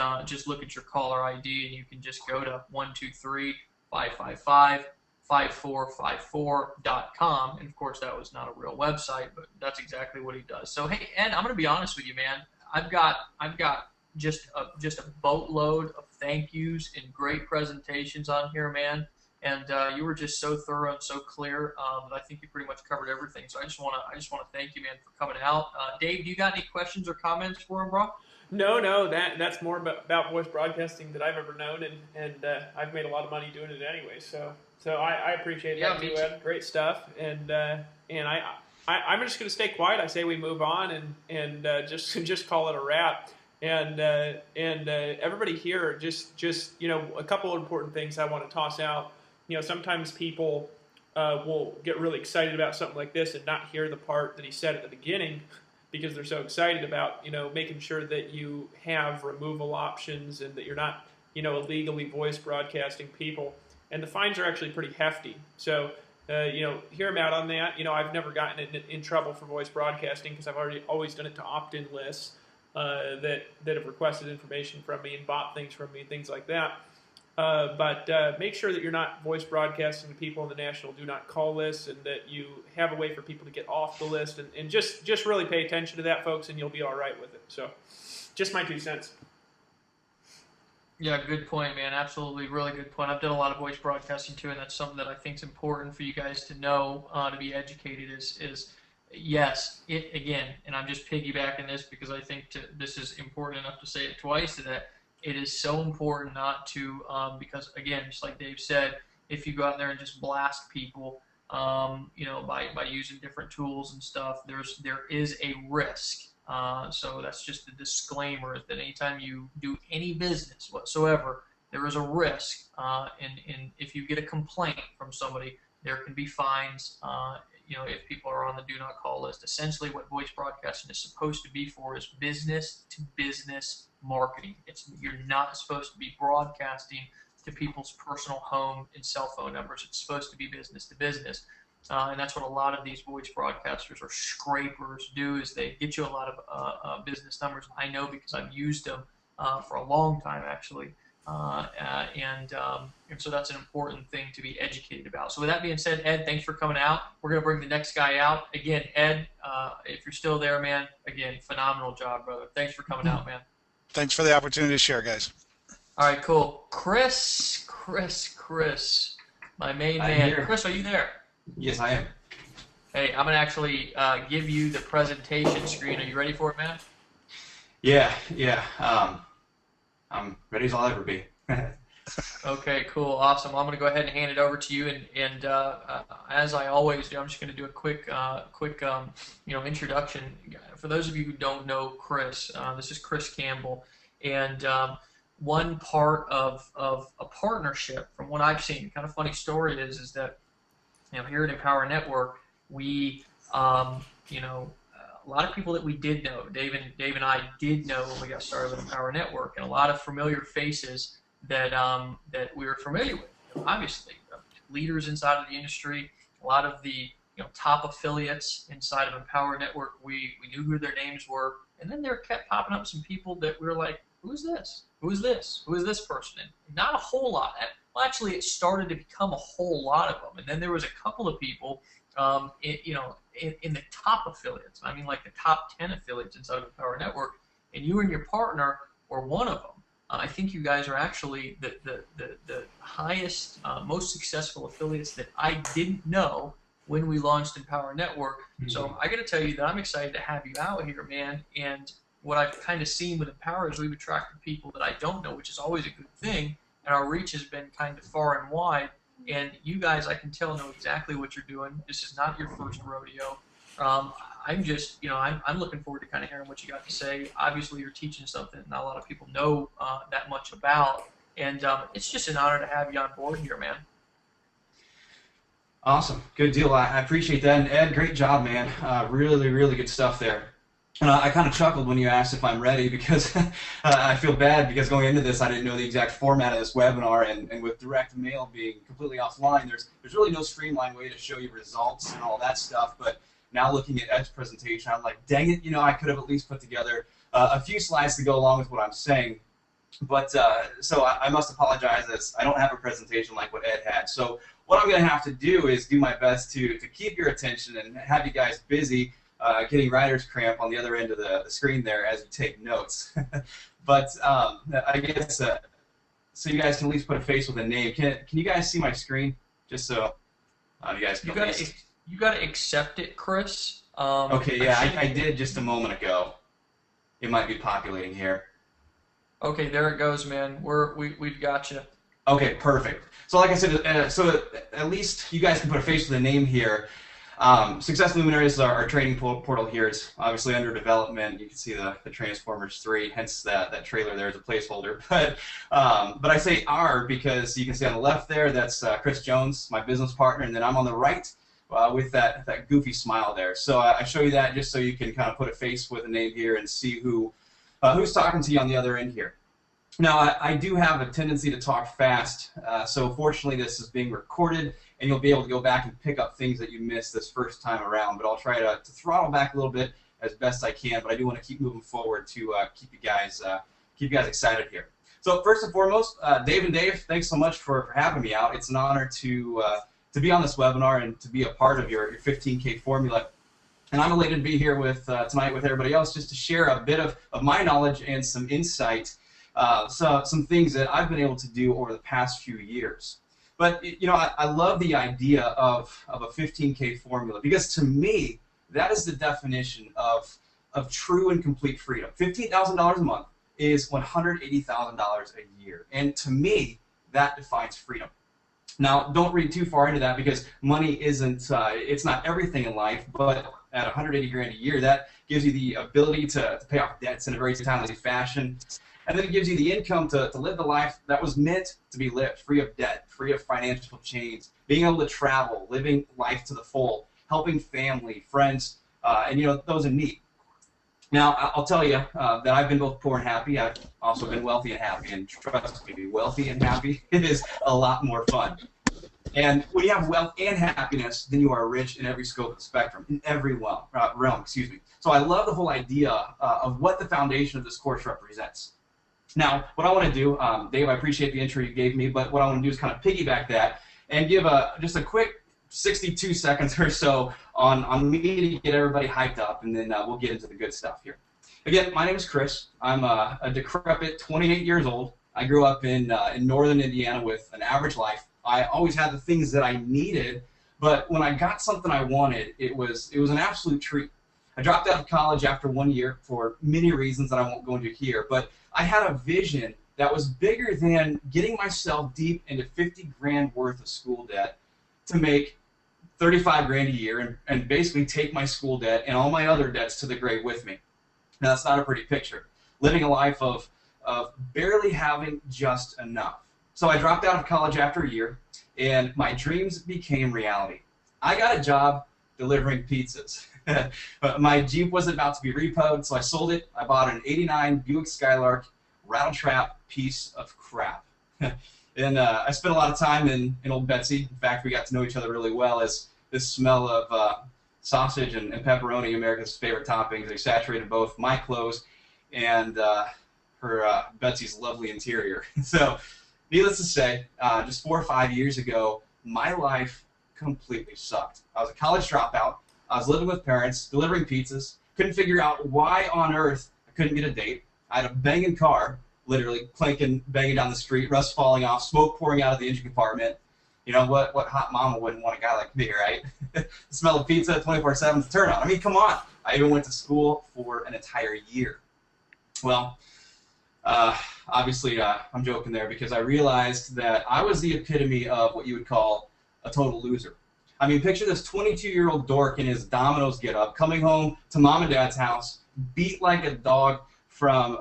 look at your caller ID and you can just go to 123-555-5454.com. And of course that was not a real website, but that's exactly what he does. So hey, Ed, I'm going to be honest with you, man. I've got just a boatload of thank yous and great presentations on here, man. And you were just so thorough and so clear that I think you pretty much covered everything. So I just want to thank you, man, for coming out. Dave, do you got any questions or comments for him, bro? No, that's more about voice broadcasting that I've ever known, and I've made a lot of money doing it anyway. So I appreciate that too, Ed. Great stuff. And I'm just going to stay quiet. I say we move on and just call it a wrap. And everybody here, just a couple of important things I want to toss out. Sometimes people will get really excited about something like this and not hear the part that he said at the beginning because they're so excited about, making sure that you have removal options and that you're not, illegally voice broadcasting people. And the fines are actually pretty hefty. So, hear him out on that. I've never gotten in trouble for voice broadcasting because I've always done it to opt-in lists that have requested information from me and bought things from me and things like that. But make sure that you're not voice broadcasting to people in the national do not call list, and that you have a way for people to get off the list, and just really pay attention to that, folks, and you'll be all right with it. So just my 2 cents. Yeah, good point, man. Absolutely, really good point. I've done a lot of voice broadcasting too, and that's something that I think is important for you guys to know, to be educated. Is yes, it again, and I'm just piggybacking this because I think this is important enough to say it twice. That it is so important not to, because again, just like Dave said, if you go out there and just blast people, by using different tools and stuff, there is a risk. So that's just a disclaimer that anytime you do any business whatsoever, there is a risk. And if you get a complaint from somebody, there can be fines. If people are on the do not call list. Essentially, what voice broadcasting is supposed to be for is business to business marketing. You're not supposed to be broadcasting to people's personal home and cell phone numbers. It's supposed to be business to business. And that's what a lot of these voice broadcasters or scrapers do, is they get you a lot of business numbers. I know because I've used them for a long time, actually. And so that's an important thing to be educated about. So with that being said, Ed, thanks for coming out. We're going to bring the next guy out. Again, Ed, if you're still there, man, again, phenomenal job, brother. Thanks for coming out, man. Thanks for the opportunity to share, guys. All right, cool. Chris, my main man. Here. Chris, are you there? Yes, I am. Hey, I'm going to actually give you the presentation screen. Are you ready for it, man? Yeah. I'm ready as I'll ever be. Okay, cool, awesome. Well, I'm going to go ahead and hand it over to you, and as I always do, I'm just going to do a quick introduction. For those of you who don't know Chris, this is Chris Campbell, and one part of a partnership, from what I've seen, kind of funny story is that here at Empower Network, we a lot of people that we did know, Dave and I did know when we got started with Empower Network, and a lot of familiar faces that we were familiar with. Obviously, leaders inside of the industry, a lot of the top affiliates inside of Empower Network, we knew who their names were, and then there kept popping up some people that we were like, who's this? Who is this? Who is this person? And not a whole lot. Well, actually, it started to become a whole lot of them, and then there was a couple of people in the top affiliates. I mean, like the top 10 affiliates inside of Empower Network, and you and your partner were one of them. I think you guys are actually the highest, most successful affiliates that I didn't know when we launched Empower Network. Mm-hmm. So I got to tell you that I'm excited to have you out here, man. And what I've kind of seen with Empower is we've attracted people that I don't know, which is always a good thing. And our reach has been kind of far and wide. And you guys, I can tell, know exactly what you're doing. This is not your first rodeo. I'm just, I'm looking forward to kind of hearing what you got to say. Obviously, you're teaching something not a lot of people know that much about. And it's just an honor to have you on board here, man. Awesome. Good deal. I appreciate that. And Ed, great job, man. Really, really good stuff there. And I kind of chuckled when you asked if I'm ready, because I feel bad because going into this I didn't know the exact format of this webinar, and with direct mail being completely offline, there's really no streamlined way to show you results and all that stuff. But now looking at Ed's presentation, I'm like, dang it, I could have at least put together a few slides to go along with what I'm saying. But so I must apologize, as I don't have a presentation like what Ed had. So what I'm going to have to do is do my best to keep your attention and have you guys busy getting writer's cramp on the other end of the screen there as you take notes. But I guess so you guys can at least put a face with a name. Can you guys see my screen? Just so you guys can You got to accept it, Chris. Okay, yeah, I did just a moment ago. It might be populating here. Okay, there it goes, man. We've got you. Okay, perfect. So like I said, so at least you guys can put a face with a name here. Success Luminaries is our training portal here. It's obviously under development. You can see the Transformers 3, hence that trailer there as a placeholder. But I say our because you can see on the left there, that's Chris Jones, my business partner, and then I'm on the right with that goofy smile there. So I show you that just so you can kind of put a face with a name here and see who's talking to you on the other end here. Now, I do have a tendency to talk fast, so fortunately this is being recorded, and you'll be able to go back and pick up things that you missed this first time around, but I'll try to throttle back a little bit as best I can, but I do want to keep moving forward to keep you guys excited here. So first and foremost, Dave and Dave, thanks so much for having me out. It's an honor to be on this webinar and to be a part of your 15K formula. And I'm elated to be here with tonight with everybody else just to share a bit of my knowledge and some insight. Some things that I've been able to do over the past few years. But, you know, I love the idea of a 15K formula because to me, that is the definition of true and complete freedom. $15,000 a month is $180,000 a year. And to me, that defines freedom. Now, don't read too far into that because money isn't, it's not everything in life, but at 180 grand a year, that gives you the ability to pay off debts in a very timely fashion. And then it gives you the income to live the life that was meant to be lived, free of debt, free of financial chains, being able to travel, living life to the full, helping family, friends, and you know, those in need. Now, I'll tell you that I've been both poor and happy. I've also been wealthy and happy, and trust me, wealthy and happy is a lot more fun. And when you have wealth and happiness, then you are rich in every scope of the spectrum, in every realm, excuse me. So I love the whole idea of what the foundation of this course represents. Now, what I want to do, Dave, I appreciate the intro you gave me, but what I want to do is kind of piggyback that and give just a quick 62 seconds or so on me to get everybody hyped up, and then we'll get into the good stuff here. Again, my name is Chris. I'm a decrepit 28 years old. I grew up in northern Indiana with an average life. I always had the things that I needed, but when I got something I wanted, it was an absolute treat. I dropped out of college after 1 year for many reasons that I won't go into here, but I had a vision that was bigger than getting myself deep into 50 grand worth of school debt to make 35 grand a year and basically take my school debt and all my other debts to the grave with me. Now, that's not a pretty picture. Living a life of barely having just enough. So I dropped out of college after a year, and my dreams became reality. I got a job delivering pizzas. My Jeep was about to be repoed, so I sold it. I bought an '89 Buick Skylark rattle-trap piece of crap. And I spent a lot of time in Old Betsy. In fact, we got to know each other really well as this smell of sausage and pepperoni, America's favorite toppings, they saturated both my clothes and her Betsy's lovely interior. So, needless to say, just 4 or 5 years ago, my life completely sucked. I was a college dropout. I was living with parents, delivering pizzas, couldn't figure out why on earth I couldn't get a date. I had a banging car, literally clanking, banging down the street, rust falling off, smoke pouring out of the engine compartment. You know, what hot mama wouldn't want a guy like me, right? The smell of pizza 24/7 is a turn on. I mean, come on. I even went to school for an entire year. Well, obviously, I'm joking there because I realized that I was the epitome of what you would call a total loser. I mean, picture this 22-year-old dork in his Domino's get-up coming home to mom and dad's house, beat like a dog from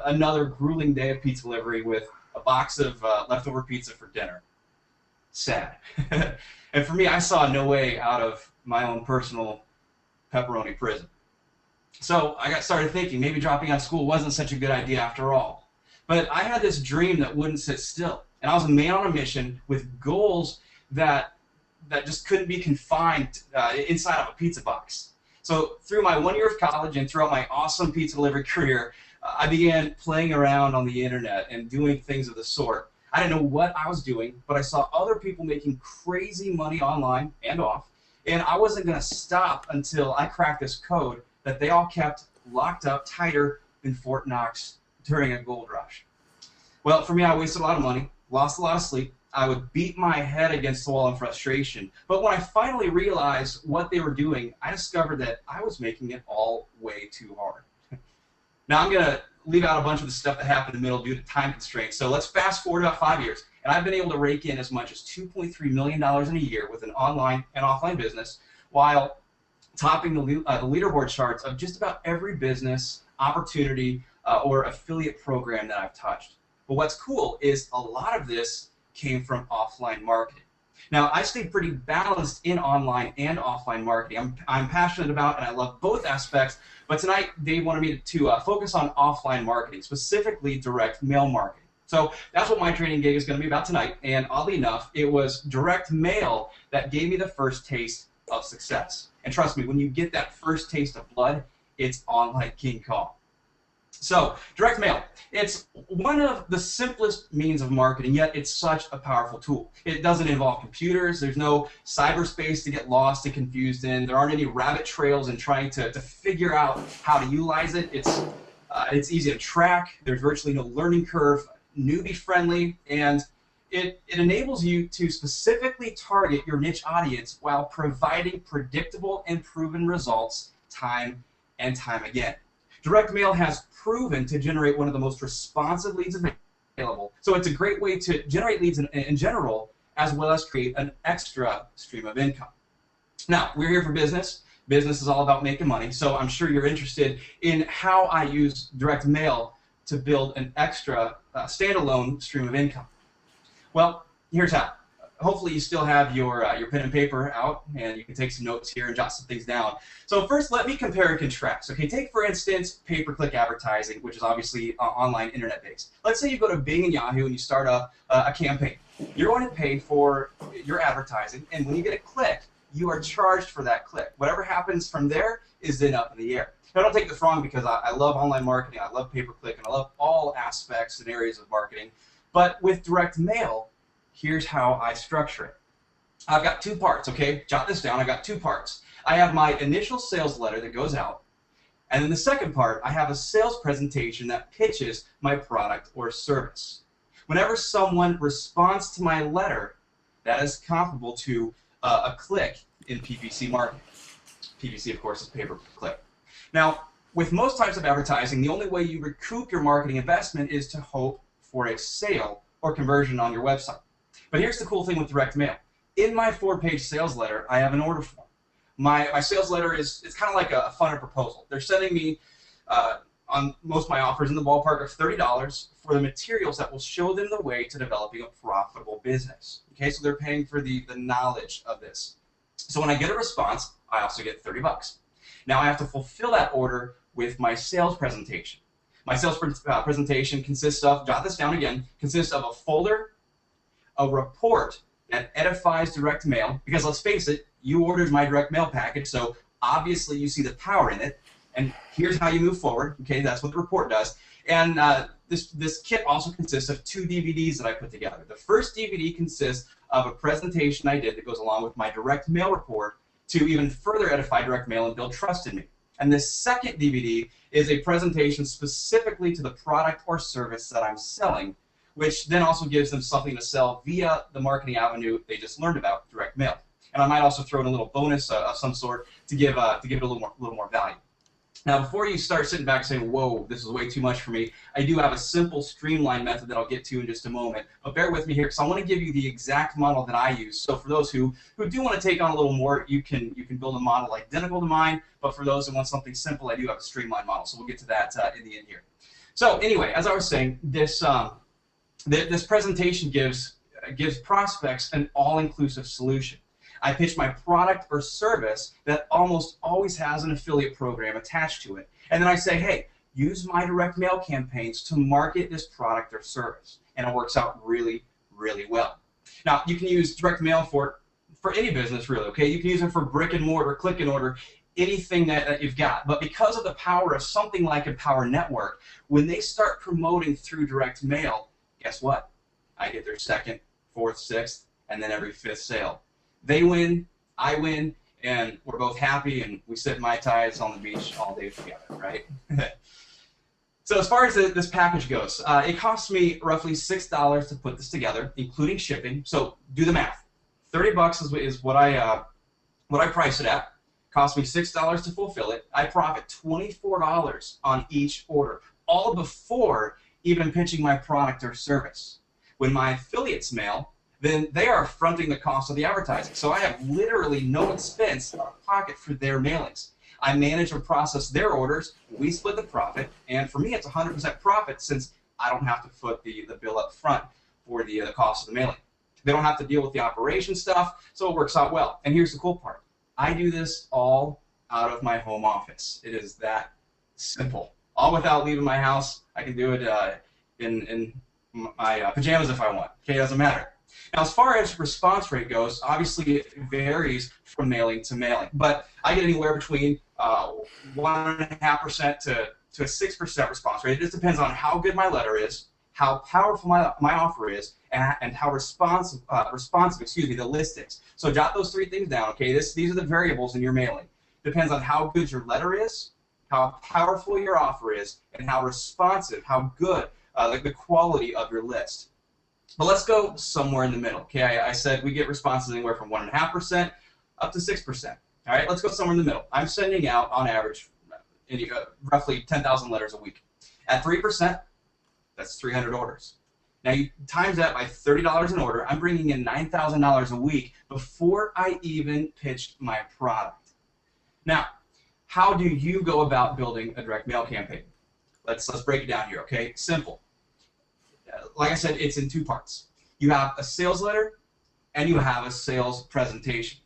another grueling day of pizza delivery with a box of leftover pizza for dinner. Sad. And for me, I saw no way out of my own personal pepperoni prison. So I got started thinking maybe dropping out of school wasn't such a good idea after all. But I had this dream that wouldn't sit still. And I was a man on a mission with goals that just couldn't be confined inside of a pizza box. So through my 1 year of college and throughout my awesome pizza delivery career, I began playing around on the internet and doing things of the sort. I didn't know what I was doing, but I saw other people making crazy money online and off, and I wasn't going to stop until I cracked this code that they all kept locked up tighter than Fort Knox during a gold rush. Well, for me, I wasted a lot of money, lost a lot of sleep. I would beat my head against the wall in frustration. But when I finally realized what they were doing, I discovered that I was making it all way too hard. Now, I'm going to leave out a bunch of the stuff that happened in the middle due to time constraints. So let's fast forward about 5 years. And I've been able to rake in as much as $2.3 million in a year with an online and offline business while topping the leaderboard charts of just about every business, opportunity, or affiliate program that I've touched. But what's cool is a lot of this came from offline marketing. Now, I stay pretty balanced in online and offline marketing. I'm passionate about and I love both aspects, but tonight Dave wanted me to focus on offline marketing, specifically direct mail marketing. So that's what my training gig is going to be about tonight, and oddly enough, it was direct mail that gave me the first taste of success. And trust me, when you get that first taste of blood, it's on like King Kong. So, direct mail. It's one of the simplest means of marketing, yet it's such a powerful tool. It doesn't involve computers. There's no cyberspace to get lost and confused in. There aren't any rabbit trails in trying to figure out how to utilize it. It's easy to track. There's virtually no learning curve, newbie friendly, and it enables you to specifically target your niche audience while providing predictable and proven results time and time again. Direct mail has proven to generate one of the most responsive leads available. So it's a great way to generate leads in general, as well as create an extra stream of income. Now, we're here for business. Business is all about making money, so I'm sure you're interested in how I use direct mail to build an extra standalone stream of income. Well, here's how. Hopefully you still have your pen and paper out, and you can take some notes here and jot some things down. So first, let me compare and contrast. Okay, take for instance pay-per-click advertising, which is obviously online internet-based. Let's say you go to Bing and Yahoo and you start up a campaign. You're going to pay for your advertising, and when you get a click, you are charged for that click. Whatever happens from there is then up in the air. Now, don't take this wrong, because I love online marketing, I love pay-per-click, and I love all aspects and areas of marketing. But with direct mail, here's how I structure it. I've got two parts, okay? Jot this down. I've got two parts. I have my initial sales letter that goes out, and then the second part, I have a sales presentation that pitches my product or service. Whenever someone responds to my letter, that is comparable to a click in PPC marketing. PPC, of course, is pay-per-click. Now, with most types of advertising, the only way you recoup your marketing investment is to hope for a sale or conversion on your website. But here's the cool thing with direct mail. In my 4-page sales letter, I have an order form. My sales letter it's kind of like a funded proposal. They're sending me, on most of my offers, in the ballpark of $30 for the materials that will show them the way to developing a profitable business. Okay, so they're paying for the knowledge of this. So when I get a response, I also get $30. Now I have to fulfill that order with my sales presentation. My sales presentation consists of, jot this down again, consists of a folder, a report that edifies direct mail, because let's face it, you ordered my direct mail package, so obviously you see the power in it, and here's how you move forward. Okay, that's what the report does. And this kit also consists of 2 DVDs that I put together. The first DVD consists of a presentation I did that goes along with my direct mail report to even further edify direct mail and build trust in me. And the second DVD is a presentation specifically to the product or service that I'm selling, which then also gives them something to sell via the marketing avenue they just learned about, direct mail. And I might also throw in a little bonus of some sort to give it a little more value. Now, before you start sitting back saying, whoa, this is way too much for me, I do have a simple, streamlined method that I'll get to in just a moment. But bear with me here, because I want to give you the exact model that I use. So for those who do want to take on a little more, you can build a model identical to mine. But for those who want something simple, I do have a streamlined model. So we'll get to that in the end here. So anyway, as I was saying, this presentation gives prospects an all-inclusive solution. I pitch my product or service that almost always has an affiliate program attached to it. And then I say, hey, use my direct mail campaigns to market this product or service. And it works out really, really well. Now, you can use direct mail for any business, really, okay? You can use it for brick and mortar, click and order, anything that you've got. But because of the power of something like Empower Network, when they start promoting through direct mail, guess what? I get their second, fourth, sixth, and then every 5th sale. They win, I win, and we're both happy, and we sip Mai Tais on the beach all day together, right? So as far as this package goes, it costs me roughly $6 to put this together, including shipping. So do the math. $30 is what I price it at. Cost me $6 to fulfill it. I profit $24 on each order, all before even pitching my product or service. When my affiliates mail, then they are fronting the cost of the advertising. So I have literally no expense in our pocket for their mailings. I manage and process their orders. We split the profit, and for me, it's 100% profit since I don't have to foot the bill up front for the cost of the mailing. They don't have to deal with the operation stuff, so it works out well. And here's the cool part. I do this all out of my home office. It is that simple. All without leaving my house. I can do it in my pajamas if I want. Okay, it doesn't matter. Now, as far as response rate goes, obviously it varies from mailing to mailing, but I get anywhere between 1.5% to a 6% response rate. It just depends on how good my letter is, how powerful my offer is, and how responsive the list is. So jot those three things down. Okay, these are the variables in your mailing. Depends on how good your letter is, how powerful your offer is, and how responsive, how good the quality of your list. But let's go somewhere in the middle. Okay, I said we get responses anywhere from 1.5% up to 6%. All right, let's go somewhere in the middle. I'm sending out, on average, roughly 10,000 letters a week. At 3%, that's 300 orders. Now, you times that by $30 an order, I'm bringing in $9,000 a week before I even pitched my product. Now, how do you go about building a direct mail campaign? Let's break it down here, okay? Simple. Like I said, it's in two parts. You have a sales letter and you have a sales presentation.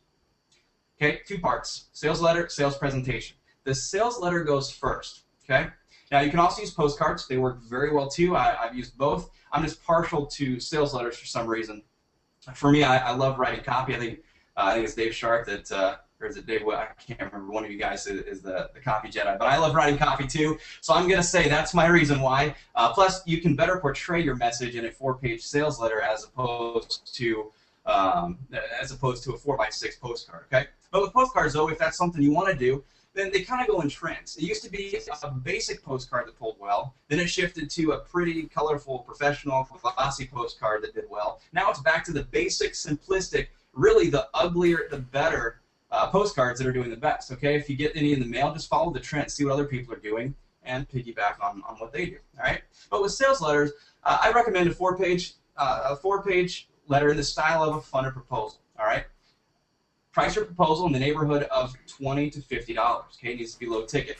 Okay, two parts. Sales letter, sales presentation. The sales letter goes first, okay? Now, you can also use postcards. They work very well, too. I've used both. I'm just partial to sales letters for some reason. For me, I love writing copy. I think it's Dave Sharp that, or is it Dave? I can't remember. One of you guys is the copy Jedi. But I love writing copy, too. So I'm going to say that's my reason why. Plus, you can better portray your message in a 4-page sales letter as opposed to a 4x6 postcard, okay? But with postcards, though, if that's something you want to do, then they kind of go in trends. It used to be a basic postcard that pulled well. Then it shifted to a pretty, colorful, professional, glossy postcard that did well. Now it's back to the basic, simplistic, really the uglier, the better postcards that are doing the best. Okay, if you get any in the mail, just follow the trend, see what other people are doing, and piggyback on what they do. All right. But with sales letters, I recommend a 4-page letter in the style of a funded proposal. All right. Price your proposal in the neighborhood of $20 to $50. Okay, it needs to be low ticket,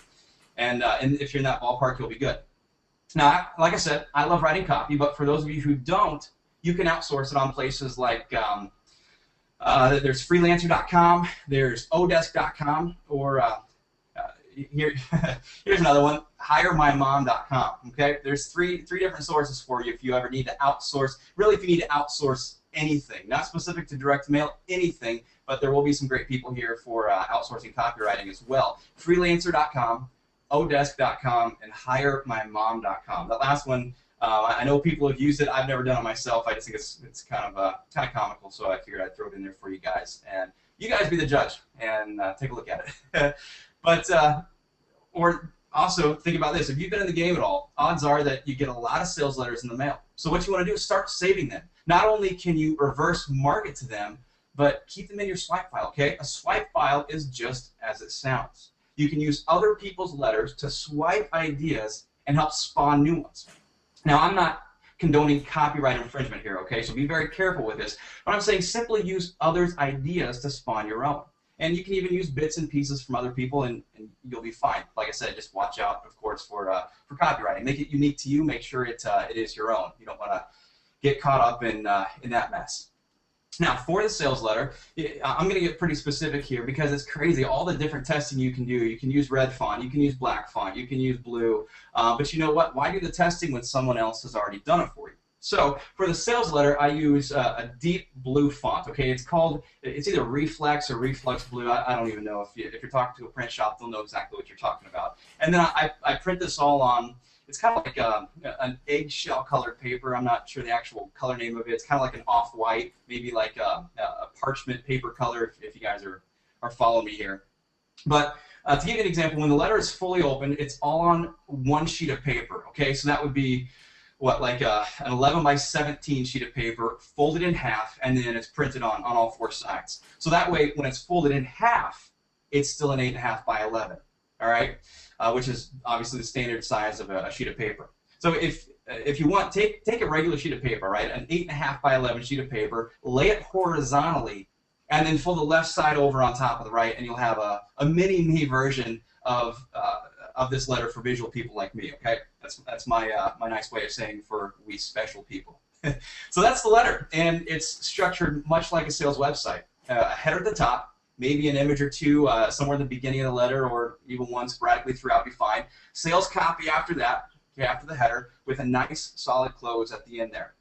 and if you're in that ballpark, you'll be good. Now, like I said, I love writing copy, but for those of you who don't, you can outsource it on places like there's Freelancer.com, there's Odesk.com, or here's another one, HireMyMom.com. Okay, there's three different sources for you if you ever need to outsource. Really, if you need to outsource anything, not specific to direct mail, anything. But there will be some great people here for outsourcing copywriting as well. Freelancer.com, Odesk.com, and HireMyMom.com. That last one, I know people have used it. I've never done it myself. I just think it's kind of comical, so I figured I'd throw it in there for you guys. And you guys be the judge and take a look at it. Or also think about this. If you've been in the game at all, odds are that you get a lot of sales letters in the mail. So what you want to do is start saving them. Not only can you reverse market to them, but keep them in your swipe file, okay? A swipe file is just as it sounds. You can use other people's letters to swipe ideas and help spawn new ones. Now, I'm not condoning copyright infringement here, okay? So be very careful with this. But I'm saying simply use others' ideas to spawn your own. And you can even use bits and pieces from other people, and you'll be fine. Like I said, just watch out, of course, for copywriting. Make it unique to you. Make sure it is your own. You don't want to get caught up in that mess. Now, for the sales letter, I'm going to get pretty specific here because it's crazy. All the different testing you can do. You can use red font. You can use black font. You can use blue. But you know what? Why do the testing when someone else has already done it for you? So for the sales letter, I use a deep blue font. Okay, it's either Reflex or Reflux Blue. I don't even know. If you're talking to a print shop, they'll know exactly what you're talking about. And then I print this all on. It's kind of like an eggshell colored paper. I'm not sure the actual color name of it. It's kind of like an off-white, maybe like a parchment paper color, if you guys are following me here. But to give you an example, when the letter is fully open, it's all on one sheet of paper. Okay, so that would be like an 11 by 17 sheet of paper, folded in half, and then it's printed on all 4 sides. So that way, when it's folded in half, it's still an 8.5 by 11. All right. Which is obviously the standard size of a sheet of paper. So if if you want, take a regular sheet of paper, right, an 8.5 by 11 sheet of paper, lay it horizontally, and then fold the left side over on top of the right, and you'll have a mini-me version of this letter for visual people like me. Okay, that's my my nice way of saying for we special people. So that's the letter, and it's structured much like a sales website. A header at the top, maybe an image or two somewhere in the beginning of the letter, or even one sporadically throughout would be fine. Sales copy after that, okay, after the header, with a nice solid close at the end there.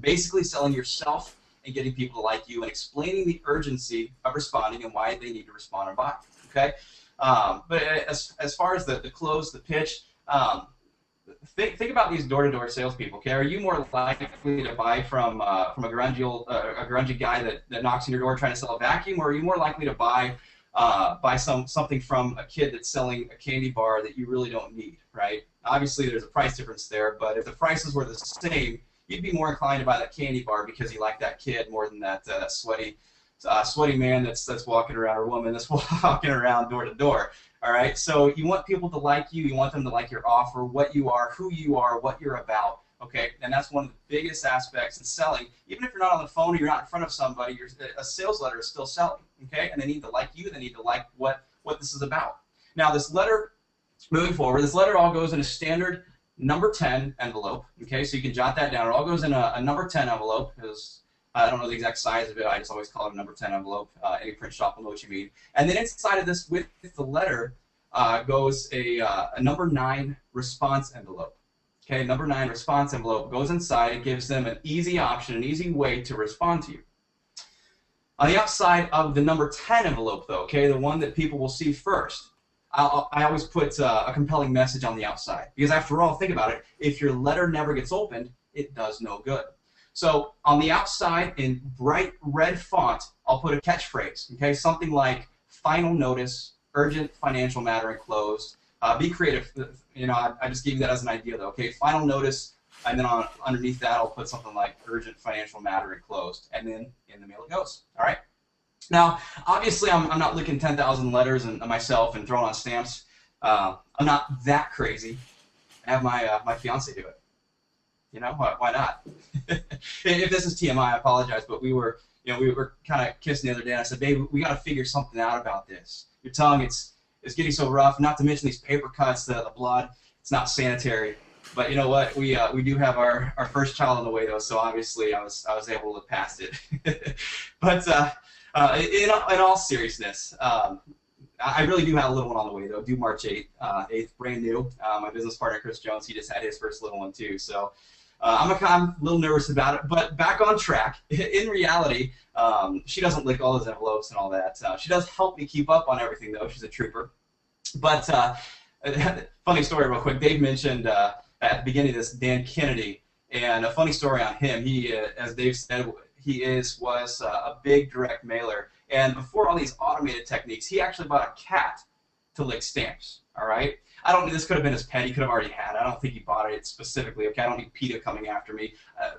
Basically selling yourself and getting people to like you and explaining the urgency of responding and why they need to respond and buy. Okay, but as far as the close, the pitch, think about these door-to-door salespeople. Okay, are you more likely to buy from a grungy guy that knocks on your door trying to sell a vacuum, or are you more likely to buy something from a kid that's selling a candy bar that you really don't need? Right? Obviously, there's a price difference there, but if the prices were the same, you'd be more inclined to buy that candy bar because you like that kid more than that sweaty man that's walking around, or woman that's walking around door to door. All right, so you want people to like you. You want them to like your offer, what you are, who you are, what you're about. Okay, and that's one of the biggest aspects in selling. Even if you're not on the phone or you're not in front of somebody, a sales letter is still selling. Okay, and they need to like you. They need to like what this is about. Now, this letter, moving forward, this letter all goes in a standard number 10 envelope. Okay, so you can jot that down. It all goes in a number 10 envelope, because I don't know the exact size of it. I just always call it a number 10 envelope. Any print shop will know what you mean. And then inside of this, with the letter, goes a number 9 response envelope. Okay, number 9 response envelope goes inside. It gives them an easy option, an easy way to respond to you. On the outside of the number 10 envelope, though, okay, the one that people will see first, I always put a compelling message on the outside. Because after all, think about it. If your letter never gets opened, it does no good. So on the outside, in bright red font, I'll put a catchphrase, okay? Something like final notice, urgent financial matter enclosed. Be creative. You know, I just gave you that as an idea, though, okay? Final notice, and then underneath that, I'll put something like urgent financial matter enclosed, and then in the mail it goes, all right? Now, obviously, I'm not licking 10,000 letters and myself and throwing on stamps. I'm not that crazy. I have my fiance do it. You know, why not? If this is TMI, I apologize, but we were kind of kissing the other day, and I said, babe, we got to figure something out about this. Your tongue, it's getting so rough. Not to mention these paper cuts, the blood. It's not sanitary. But you know what? We do have our first child on the way, though. So obviously, I was able to look past it. But in all seriousness, I really do have a little one on the way, though. Due March 8th, brand new. My business partner, Chris Jones, he just had his first little one, too. So I'm a little nervous about it, but back on track. In reality, she doesn't lick all those envelopes and all that. She does help me keep up on everything, though. She's a trooper. But funny story real quick. Dave mentioned at the beginning of this Dan Kennedy, and a funny story on him. He, as Dave said, was a big direct mailer. And before all these automated techniques, he actually bought a cat to lick stamps, all right? I don't. This could have been his pet. He could have already had it. I don't think he bought it specifically. Okay, I don't need PETA coming after me.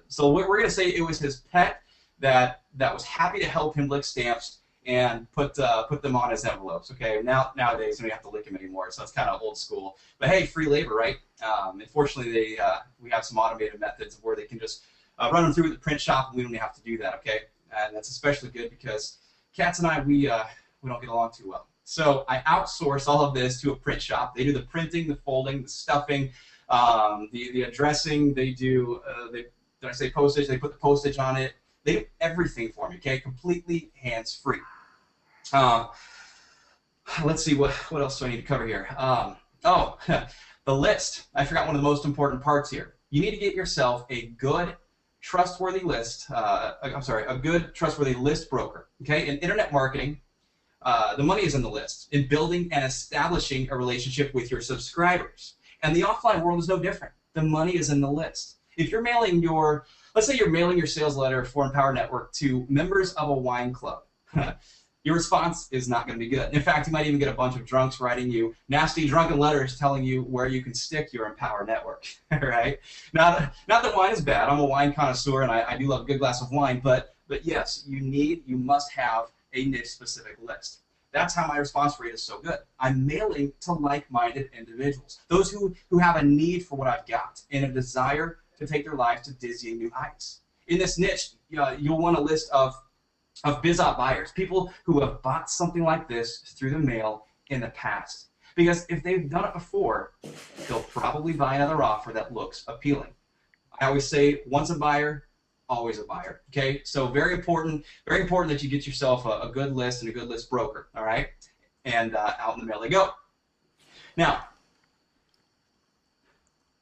So we're going to say it was his pet that was happy to help him lick stamps and put them on his envelopes. Okay, nowadays we don't have to lick them anymore, so it's kind of old school. But hey, free labor, right? Unfortunately, we have some automated methods where they can just run them through the print shop, and we don't have to do that. Okay, and that's especially good because Cats and I we don't get along too well. So I outsource all of this to a print shop. They do the printing, the folding, the stuffing, the addressing. They do, did I say postage? They put the postage on it. They do everything for me, okay? Completely hands-free. Let's see, what else do I need to cover here? The list. I forgot one of the most important parts here. You need to get yourself a good, trustworthy list. A good, trustworthy list broker, okay? In internet marketing, the money is in the list, in building and establishing a relationship with your subscribers. And the offline world is no different. The money is in the list. If you're mailing let's say you're mailing your sales letter for Empower Network to members of a wine club, your response is not going to be good. In fact, you might even get a bunch of drunks writing you nasty, drunken letters telling you where you can stick your Empower Network, right? Not that wine is bad. I'm a wine connoisseur, and I do love a good glass of wine, but yes, you must have a niche-specific list. That's how my response rate is so good. I'm mailing to like-minded individuals, those who have a need for what I've got and a desire to take their lives to dizzying new heights. In this niche, you'll want a list of BizOp buyers, people who have bought something like this through the mail in the past. Because if they've done it before, they'll probably buy another offer that looks appealing. I always say, once a buyer, always a buyer. Okay, so very important that you get yourself a good list and a good list broker. All right, and out in the mail they go. Now,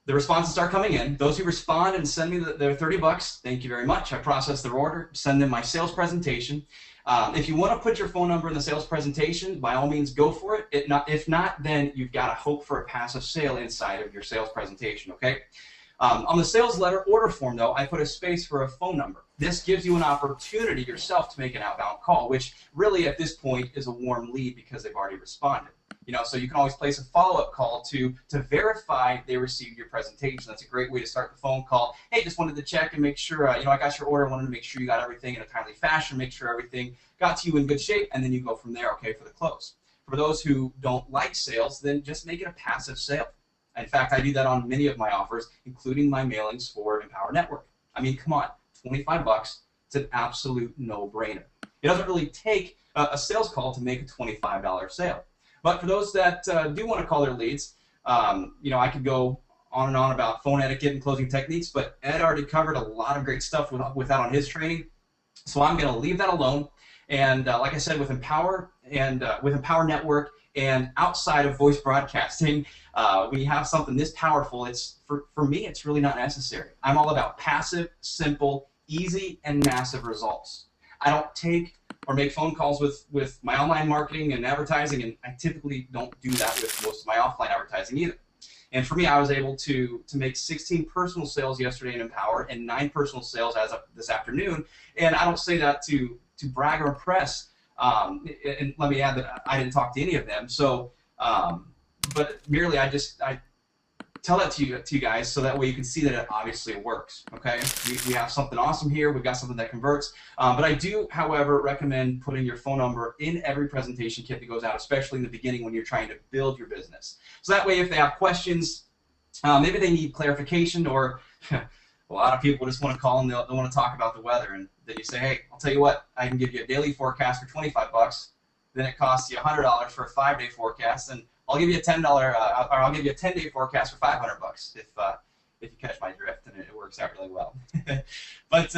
the responses start coming in. Those who respond and send me their $30, thank you very much. I process their order, send them my sales presentation. If you want to put your phone number in the sales presentation, by all means, go for it. If not, then you've got to hope for a passive sale inside of your sales presentation, okay? On the sales letter order form, though, I put a space for a phone number. This gives you an opportunity yourself to make an outbound call, which really at this point is a warm lead because they've already responded. So you can always place a follow-up call to verify they received your presentation. That's a great way to start the phone call. Hey, just wanted to check and make sure, I got your order. Wanted to make sure you got everything in a timely fashion, make sure everything got to you in good shape, and then you go from there, okay, for the close. For those who don't like sales, then just make it a passive sale. In fact, I do that on many of my offers, including my mailings for Empower Network. I mean, come on, $25, it's an absolute no-brainer. It doesn't really take a sales call to make a $25 sale. But for those that do want to call their leads, I could go on and on about phone etiquette and closing techniques, but Ed already covered a lot of great stuff with that on his training, so I'm going to leave that alone. And like I said, with Empower and with Empower Network and outside of voice broadcasting, when you have something this powerful, for me, it's really not necessary. I'm all about passive, simple, easy, and massive results. I don't take or make phone calls with my online marketing and advertising, and I typically don't do that with most of my offline advertising either. And for me, I was able to make 16 personal sales yesterday in Empower and 9 personal sales as of this afternoon. And I don't say that to brag or impress. And let me add that I didn't talk to any of them. So, but merely I tell that to you guys so that way you can see that it obviously works. Okay, we have something awesome here. We've got something that converts. But I do, however, recommend putting your phone number in every presentation kit that goes out, especially in the beginning when you're trying to build your business. So that way, if they have questions, maybe they need clarification, or a lot of people just want to call and they'll want to talk about the weather, and then you say, hey, I'll tell you what, I can give you a daily forecast for $25. Then it costs you $100 for a 5-day forecast, and I'll give you a $10 or I'll give you a 10-day forecast for $500 if you catch my drift, and it works out really well. But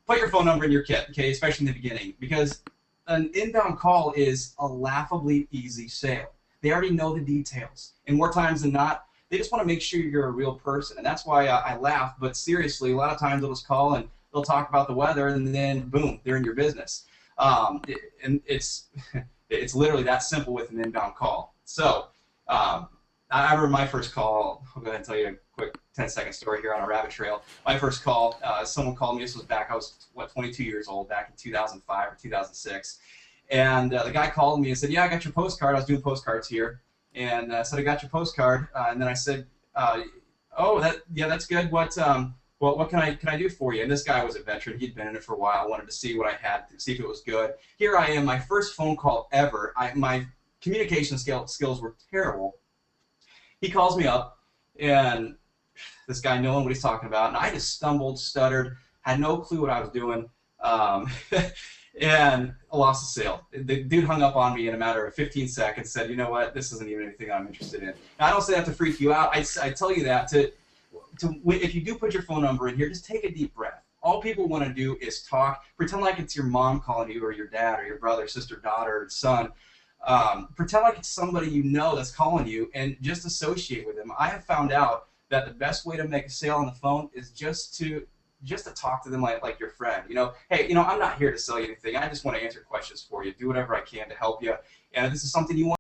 put your phone number in your kit, okay, especially in the beginning, because an inbound call is a laughably easy sale. They already know the details, and more times than not, they just want to make sure you're a real person, and that's why I laugh. But seriously, a lot of times they'll just call and they'll talk about the weather, and then boom, they're in your business. And it's literally that simple with an inbound call. So I remember my first call. I'll go ahead and tell you a quick 10-second story here on a rabbit trail. My first call, someone called me. This was back, I was 22 years old, back in 2005 or 2006. And the guy called me and said, yeah, I got your postcard. I was doing postcards here. And I said, I got your postcard. And then I said, oh, that's good. What can I do for you? And this guy was a veteran. He'd been in it for a while. I wanted to see what I had, to see if it was good. Here I am, my first phone call ever. My communication skills were terrible. He calls me up, and this guy knowing what he's talking about, and I just stumbled, stuttered, had no clue what I was doing, and I lost the sale. The dude hung up on me in a matter of 15 seconds, said, you know what, this isn't even anything I'm interested in. Now, I don't say that to freak you out. I tell you that if you do put your phone number in here, just take a deep breath. All people want to do is talk. Pretend like it's your mom calling you, or your dad, or your brother, sister, daughter, or son. Pretend like it's somebody you know that's calling you, and just associate with them. I have found out that the best way to make a sale on the phone is just to talk to them like your friend. Hey, I'm not here to sell you anything. I just want to answer questions for you, do whatever I can to help you. And if this is something you want